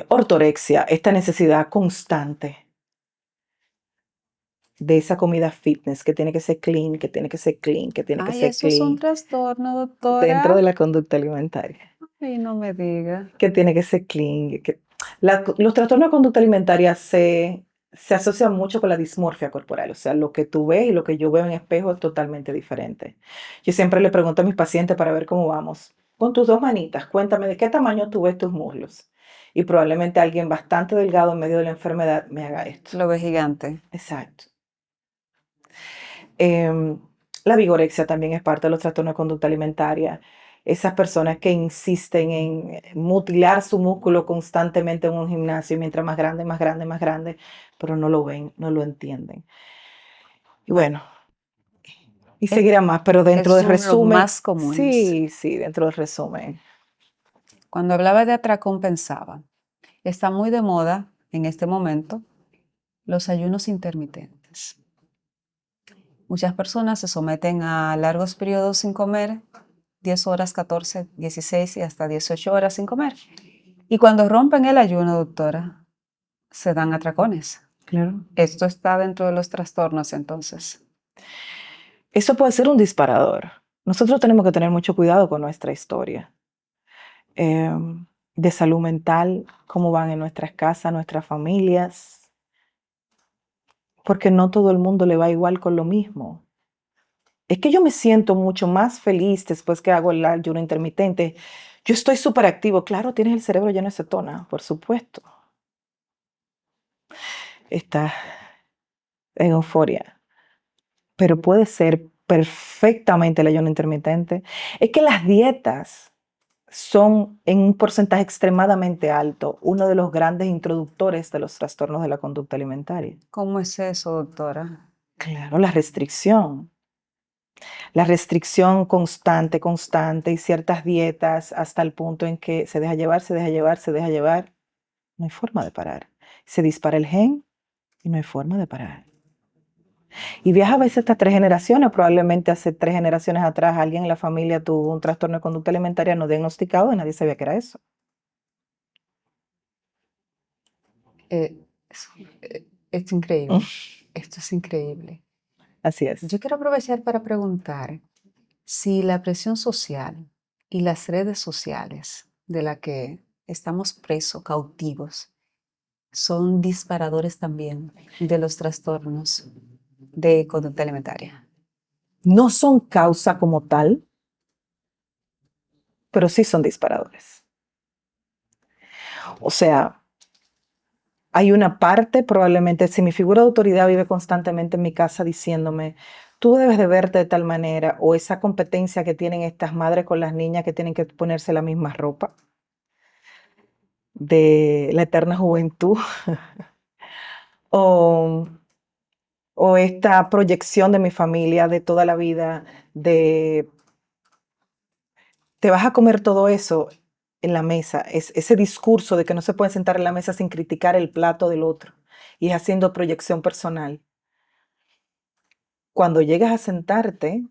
Ortorexia, esta necesidad constante de esa comida fitness, que tiene que ser clean, que tiene que ser clean, que tiene que Ay, ser eso es un clean, trastorno, dentro doctora. de la conducta alimentaria, Ay, no me diga. que tiene que ser clean. Los trastornos de conducta alimentaria se asocian mucho con la dismorfia corporal, o sea, lo que tú ves y lo que yo veo en espejo es totalmente diferente. Yo siempre le pregunto a mis pacientes para ver cómo vamos. Con tus dos manitas, cuéntame de qué tamaño tú ves tus muslos. Y probablemente alguien bastante delgado en medio de la enfermedad me haga esto. Lo ve gigante. Exacto. Em, la vigorexia también es parte de los trastornos de conducta alimentaria. Esas personas que insisten en mutilar su músculo constantemente en un gimnasio, mientras más grande, más grande, más grande, pero no lo ven, no lo entienden. Y bueno, y Es- seguirá más, pero dentro Esos del son los resumen, más comunes. sí, sí, dentro del resumen. Cuando hablaba de atracón pensaba, está muy de moda en este momento los ayunos intermitentes. Muchas personas se someten a largos periodos sin comer, 10 horas, 14, 16 y hasta 18 horas sin comer. Y cuando rompen el ayuno, doctora, se dan atracones. Claro. Esto está dentro de los trastornos, entonces. Eso puede ser un disparador. Nosotros tenemos que tener mucho cuidado con nuestra historia de salud mental, cómo van en nuestras casas, nuestras familias, porque no todo el mundo le va igual con lo mismo. Es que yo me siento mucho más feliz después que hago el ayuno intermitente. Yo estoy súper activo. Claro, tienes el cerebro lleno de cetona, por supuesto. Estás en euforia. Pero puede ser perfectamente el ayuno intermitente. Es que las dietas son en un porcentaje extremadamente alto uno de los grandes introductores de los trastornos de la conducta alimentaria. ¿Cómo es eso, doctora? Claro, la restricción. La restricción constante, constante y ciertas dietas hasta el punto en que se deja llevar, se deja llevar, se deja llevar. No hay forma de parar. Se dispara el gen y no hay forma de parar. Y viaja a veces hasta 3 generaciones. Probablemente hace 3 generaciones atrás alguien en la familia tuvo un trastorno de conducta alimentaria no diagnosticado y nadie sabía que era eso. Eh, es, es increíble. Esto es increíble. Así es. Yo quiero aprovechar para preguntar si la presión social y las redes sociales de la que estamos presos, cautivos, son disparadores también de los trastornos de conducta alimentaria. No son causa como tal, pero sí son disparadores. O sea, hay una parte, probablemente, si mi figura de autoridad vive constantemente en mi casa diciéndome, tú debes de verte de tal manera, o esa competencia que tienen estas madres con las niñas que tienen que ponerse la misma ropa, de la eterna juventud, o, o esta proyección de mi familia de toda la vida, de te vas a comer todo eso en la mesa, es ese discurso de que no se puede sentar en la mesa sin criticar el plato del otro y haciendo proyección personal. Cuando llegas a sentarte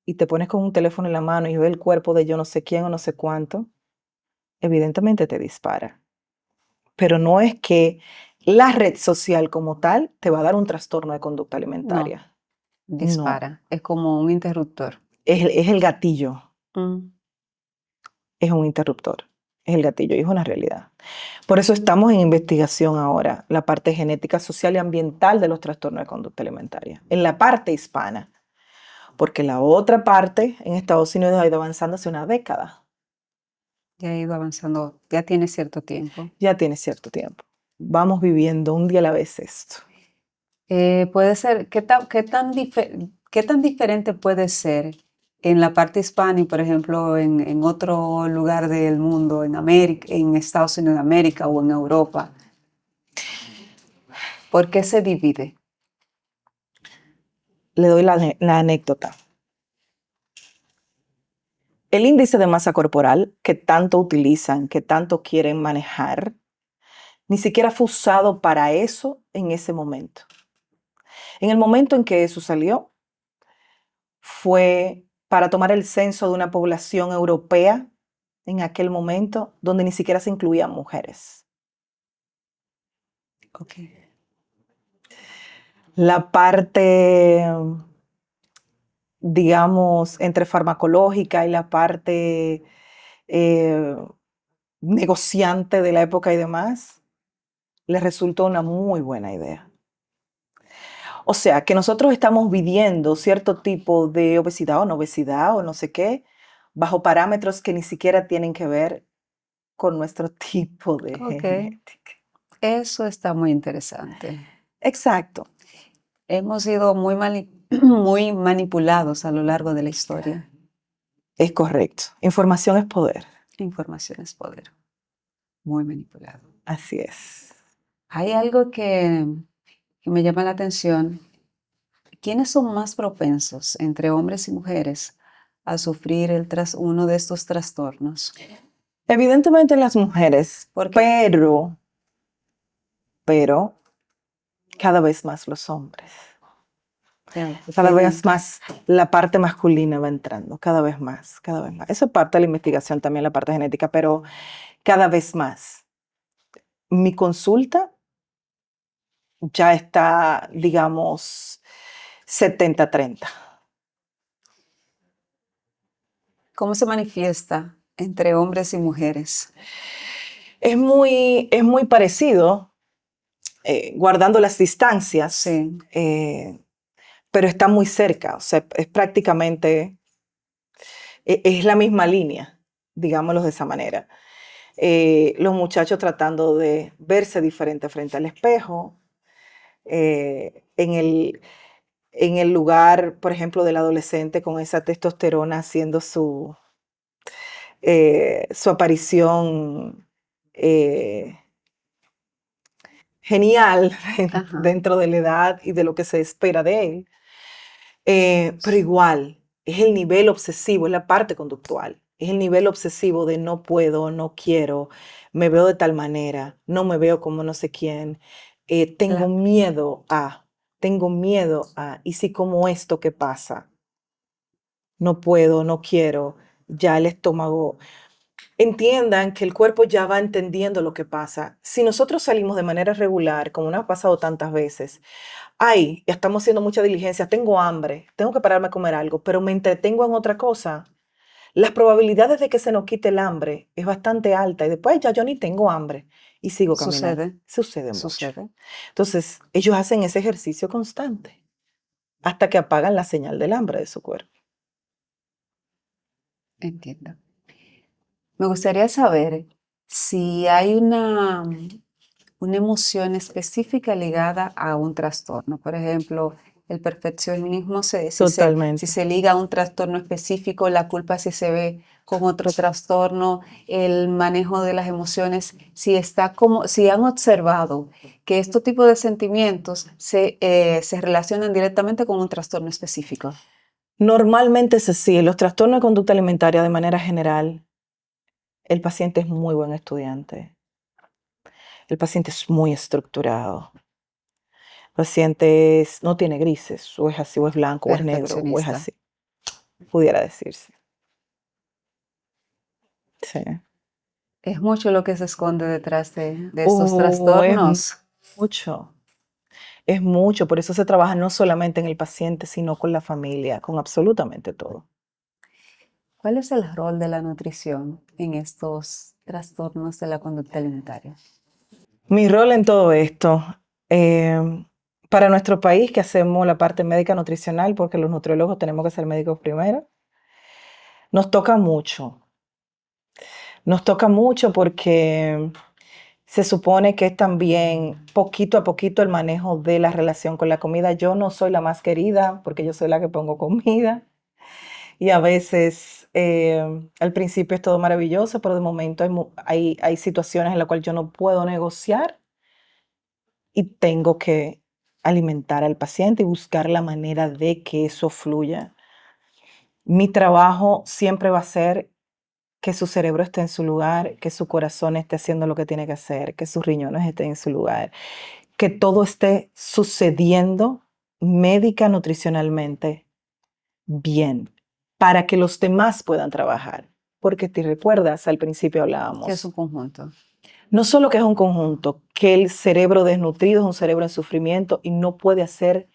y te pones con un teléfono en la mano y ves el cuerpo de yo no sé quién o no sé cuánto, evidentemente te dispara. Pero no es que la red social como tal te va a dar un trastorno de conducta No, alimentaria. No, dispara. Es como un interruptor. es el gatillo, Mm. es un interruptor, es el gatillo y es una realidad. Por eso estamos en investigación ahora, la parte genética, social y ambiental de los trastornos de conducta alimentaria, en la parte hispana, porque la otra parte en Estados Unidos ha ido avanzando hace una década, Ya ha ido avanzando, ya tiene cierto tiempo. ya tiene cierto tiempo. Vamos viviendo un día a la vez esto. Puede ser, qué tan diferente puede ser en la parte hispana y, por ejemplo, en otro lugar del mundo, en América, en Estados Unidos de América o en Europa? ¿Por qué se divide? Le doy la anécdota. El índice de masa corporal que tanto utilizan, que tanto quieren manejar, ni siquiera fue usado para eso en ese momento. En el momento en que eso salió, fue para tomar el censo de una población europea en aquel momento donde ni siquiera se incluían mujeres. Okay. la parte, digamos, entre farmacológica y la parte negociante de la época y demás, les resultó una muy buena idea. O sea, que nosotros estamos viviendo cierto tipo de obesidad o no sé qué, bajo parámetros que ni siquiera tienen que ver con nuestro tipo de Ok, genética. eso está muy interesante. Exacto, Hemos sido muy manipulados a lo largo de la historia. es correcto. Información es poder. Información es poder. Muy manipulado. Así es. Hay algo que me llama la atención. ¿Quiénes son más propensos entre hombres y mujeres a sufrir uno de estos trastornos? Evidentemente las mujeres, Porque pero cada vez más los hombres. claro, Cada tienen- vez más la parte masculina va entrando, cada vez más, cada vez más. Eso es parte de la investigación también, la parte genética, pero cada vez más. Mi consulta ya está, digamos, 70-30. ¿Cómo se manifiesta entre hombres y mujeres? Es muy parecido, guardando las distancias, Sí, pero está muy cerca, o sea, es prácticamente, es la misma línea, digámoslo de esa manera. Los muchachos tratando de verse diferente frente al espejo, en el lugar, por ejemplo, del adolescente con esa testosterona haciendo su aparición eh, genial ajá, dentro de la edad y de lo que se espera de él. Pero igual, es el nivel obsesivo, es la parte conductual, es el nivel obsesivo de no puedo, no quiero, me veo de tal manera, no me veo como no sé quién, la- tengo miedo a, y si como esto que pasa, no puedo, no quiero, ya el estómago. Entiendan que el cuerpo ya va entendiendo lo que pasa. Si nosotros salimos de manera regular, como nos ha pasado tantas veces, ay, ya estamos haciendo mucha diligencia, tengo hambre, tengo que pararme a comer algo, pero me entretengo en otra cosa, las probabilidades de que se nos quite el hambre es bastante alta y después ya yo ni tengo hambre y sigo caminando. sucede, Sucede mucho. sucede. Entonces, ellos hacen ese ejercicio constante hasta que apagan la señal del hambre de su cuerpo. Entiendo. Me gustaría saber si hay una emoción específica ligada a un trastorno. Por ejemplo, el perfeccionismo, si Totalmente. se liga a un trastorno específico, la culpa si se ve con otro trastorno, el manejo de las emociones, si han observado que este tipo de sentimientos se relacionan directamente con un trastorno específico. Normalmente es así. Los trastornos de conducta alimentaria de manera general, el paciente es muy buen estudiante. El paciente es muy estructurado. El paciente no tiene grises, o es así, o es blanco, o es negro, o es Perfeccionista. así, pudiera decirse. Sí. Es mucho lo que se esconde detrás de estos Es trastornos. mucho, es mucho. Por eso se trabaja no solamente en el paciente, sino con la familia, con absolutamente todo. ¿Cuál es el rol de la nutrición en estos trastornos de la conducta alimentaria? Mi rol en todo esto, eh, para nuestro país, que hacemos la parte médica nutricional, porque los nutriólogos tenemos que ser médicos primero, nos toca mucho. Nos toca mucho porque se supone que es también poquito a poquito el manejo de la relación con la comida. Yo no soy la más querida porque yo soy la que pongo comida y a veces al principio es todo maravilloso, pero de momento hay situaciones en las cuales yo no puedo negociar y tengo que alimentar al paciente y buscar la manera de que eso fluya. Mi trabajo siempre va a ser que su cerebro esté en su lugar, que su corazón esté haciendo lo que tiene que hacer, que sus riñones estén en su lugar, que todo esté sucediendo médica, nutricionalmente bien, para que los demás puedan trabajar. Porque te recuerdas, al principio Que es hablábamos, un conjunto. No solo que es un conjunto, que el cerebro desnutrido es un cerebro en sufrimiento y no puede hacer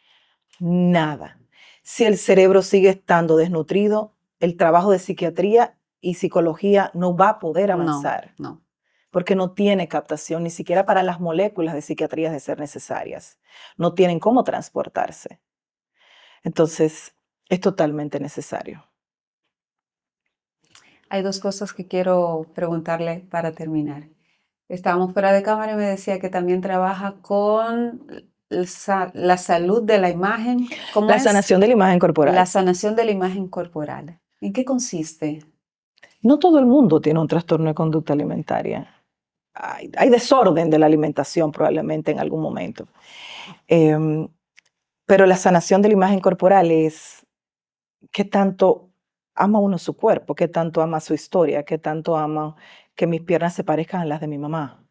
nada. Si el cerebro sigue estando desnutrido, el trabajo de psiquiatría y psicología no va a poder No, avanzar, no. porque no tiene captación ni siquiera para las moléculas de psiquiatría de ser necesarias. No tienen cómo transportarse. Entonces, es totalmente necesario. Hay dos cosas que quiero preguntarle para terminar. Estábamos fuera de cámara y me decía que también trabaja con la salud de la imagen. ¿Cómo La es? sanación de la imagen La corporal. sanación de la imagen corporal. ¿En qué consiste? No todo el mundo tiene un trastorno de conducta alimentaria. Hay desorden de la alimentación probablemente en algún momento. Pero la sanación de la imagen corporal es qué tanto ama uno su cuerpo, qué tanto ama su historia, qué tanto ama que mis piernas se parezcan a las de mi mamá,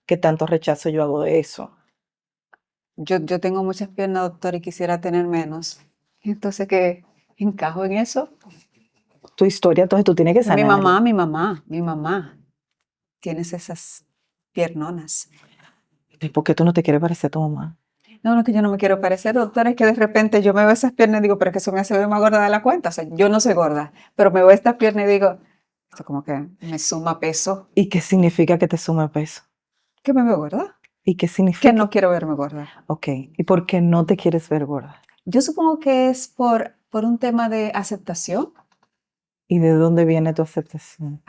qué tanto rechazo yo hago de eso. Yo tengo muchas piernas, doctor, y quisiera tener menos. Entonces, ¿qué encajo en eso? Tu historia, entonces tú tienes que Mi sanarla. mamá. Tienes esas piernonas. ¿Y por qué tú no te quieres parecer a tu mamá? No, no es que yo no me quiero parecer, doctora, es que de repente yo me veo esas piernas y digo, pero es que eso me hace ver más gorda de la cuenta. O sea, yo no soy gorda, pero me veo estas piernas y digo, esto como que me suma peso. ¿Y qué significa que te sume peso? ¿Que me veo gorda? ¿Y qué Que significa? no quiero verme gorda. Ok, ¿y por qué no te quieres ver gorda? Yo supongo que es por un tema de aceptación. ¿Y de dónde viene tu aceptación?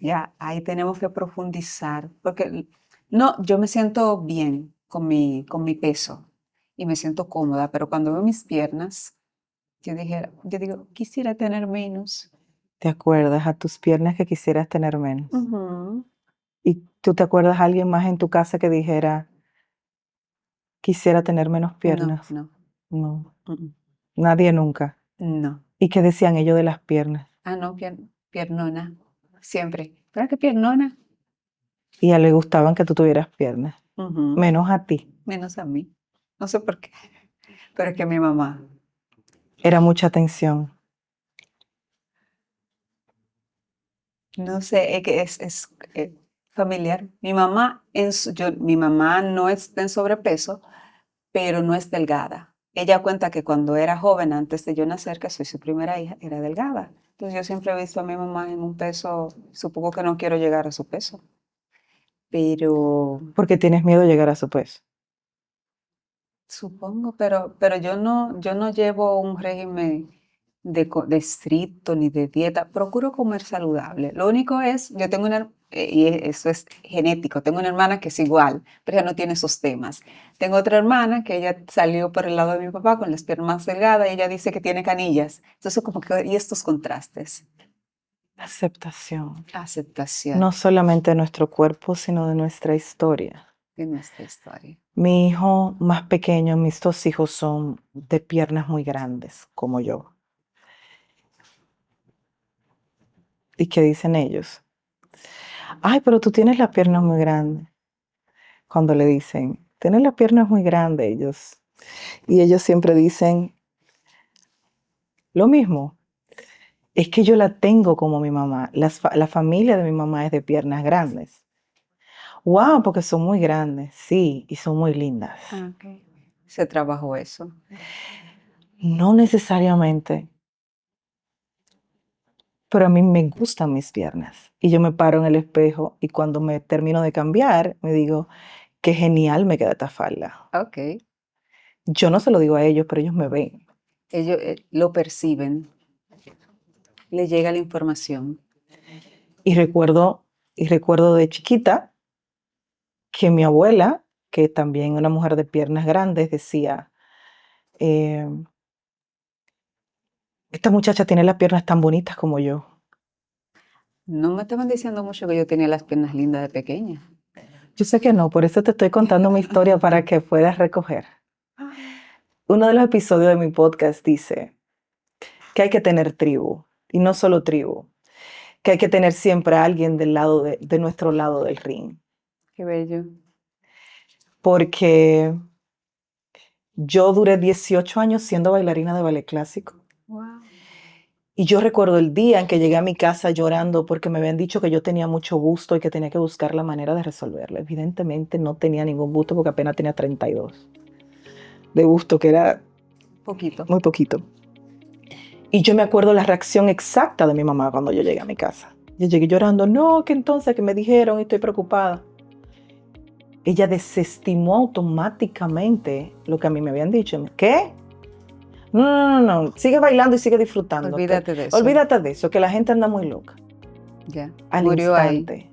Ya, ahí tenemos que profundizar, porque no, yo me siento bien con mi peso y me siento cómoda, pero cuando veo mis piernas, yo digo, quisiera tener menos. ¿Te acuerdas a tus piernas que quisieras tener menos? Ujú. ¿Y tú te acuerdas a alguien más en tu casa que dijera, quisiera tener menos No, piernas? no, No, mm, nadie nunca. no. ¿Y qué decían ellos de las piernas? Ah, no, piernona, siempre. ¿Para qué piernona? Y a él le gustaban que tú tuvieras piernas, Ujú. menos a ti. Menos a mí. No sé por qué, pero es que mi mamá. Era mucha atención. No sé, es que familiar. Mi mamá, mi mamá no está en sobrepeso, pero no es delgada. Ella cuenta que cuando era joven, antes de yo nacer, que soy su primera hija, era delgada. Entonces yo siempre he visto a mi mamá en un peso, supongo que no quiero llegar a su peso, pero Porque tienes miedo de llegar a su peso. supongo, pero yo no llevo un régimen de estricto ni de dieta. Procuro comer saludable. Lo único es, yo tengo eso es genético, tengo una hermana que es igual, pero ella no tiene esos temas. Tengo otra hermana que ella salió por el lado de mi papá con las piernas más delgadas y ella dice que tiene canillas. Entonces, como que, y estos contrastes. Aceptación. Aceptación No solamente de nuestro cuerpo, sino de nuestra historia. de nuestra historia. Mi hijo más pequeño, mis dos hijos son de piernas muy grandes, como yo. ¿Y qué dicen ellos? Ay, pero tú tienes las piernas muy grandes. Cuando le dicen, tienes las piernas muy grandes, y ellos siempre dicen lo mismo. Es que yo la tengo como mi mamá. La familia de mi mamá es de piernas grandes. Wow, porque son muy grandes, sí, y son muy lindas. Okay. Se trabajó eso. No necesariamente, pero a mí me gustan mis piernas. Y yo me paro en el espejo y cuando me termino de cambiar, me digo, qué genial me queda esta falda. Ok. Yo no se lo digo a ellos, pero ellos me ven. Ellos lo perciben, le llega la información. Y recuerdo de chiquita que mi abuela, que también una mujer de piernas grandes, decía, eh, esta muchacha tiene las piernas tan bonitas como yo. No me estaban diciendo mucho que yo tenía las piernas lindas de pequeña. Yo sé que no, por eso te estoy contando mi historia para que puedas recoger. Uno de los episodios de mi podcast dice que hay que tener tribu, y no solo tribu, que hay que tener siempre a alguien del lado de nuestro lado del ring. Qué bello. Porque yo duré 18 años siendo bailarina de ballet clásico. Wow. Y yo recuerdo el día en que llegué a mi casa llorando porque me habían dicho que yo tenía mucho gusto y que tenía que buscar la manera de resolverlo. Evidentemente no tenía ningún gusto porque apenas tenía 32 de gusto, que era Poquito. muy poquito. Y yo me acuerdo la reacción exacta de mi mamá cuando yo llegué a mi casa. Yo llegué llorando, no, que entonces que me dijeron y estoy preocupada. Ella desestimó automáticamente lo que a mí me habían dicho. ¿Qué? No, sigue bailando y sigue disfrutando. Olvídate de eso. Olvídate de eso, que la gente anda muy loca. Ya, Al murió instante. ahí.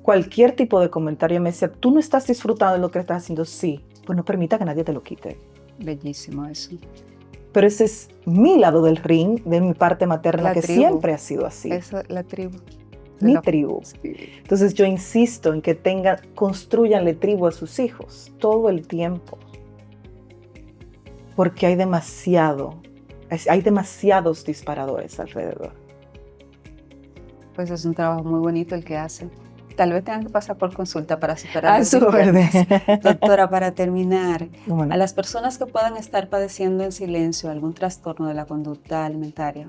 Cualquier tipo de comentario me decía, tú no estás disfrutando de lo que estás haciendo. Sí, pues no permita que nadie te lo quite. Bellísimo eso. Pero ese es mi lado del ring, de mi parte materna, La que tribu. siempre ha sido así. Eso, la tribu. Mi La- tribu. Sí. Entonces yo insisto en que construyanle tribu a sus hijos todo el tiempo. Porque hay demasiados disparadores alrededor. Pues es un trabajo muy bonito el que hace. Tal vez tengan que pasar por consulta para superar A los su orden. infiernos. Doctora, para terminar, Bueno, a las personas que puedan estar padeciendo en silencio algún trastorno de la conducta alimentaria,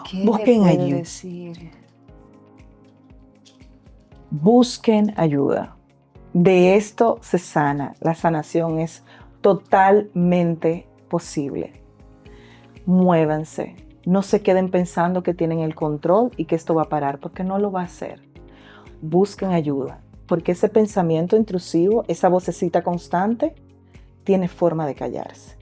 ¿qué Busquen le puede ayuda. decir? Busquen ayuda. De esto se sana. La sanación es totalmente posible. Muévanse. No se queden pensando que tienen el control y que esto va a parar, porque no lo va a hacer. Busquen ayuda, porque ese pensamiento intrusivo, esa vocecita constante, tiene forma de callarse.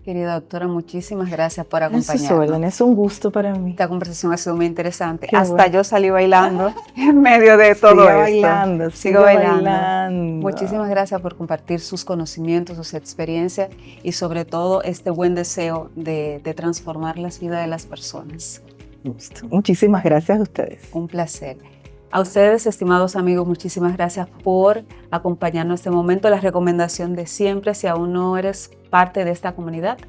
Querida doctora, muchísimas gracias por A sus acompañarnos. órdenes, es un gusto para mí. Esta conversación ha sido muy interesante. Qué Hasta bueno. yo salí bailando en medio de todo Siga esto. bailando, Sigo siga bailando. bailando. Muchísimas gracias por compartir sus conocimientos, sus experiencias y sobre todo este buen deseo de transformar las vidas de las personas. Gusto. Muchísimas gracias a ustedes. Un placer. A ustedes, estimados amigos, muchísimas gracias por acompañarnos en este momento. La recomendación de siempre, si aún no eres parte de esta comunidad,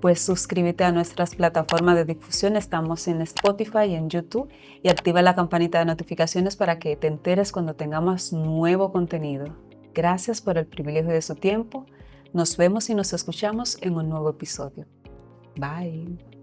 pues suscríbete a nuestras plataformas de difusión. Estamos en Spotify y en YouTube y activa la campanita de notificaciones para que te enteres cuando tengamos nuevo contenido. Gracias por el privilegio de su tiempo. Nos vemos y nos escuchamos en un nuevo episodio. Bye.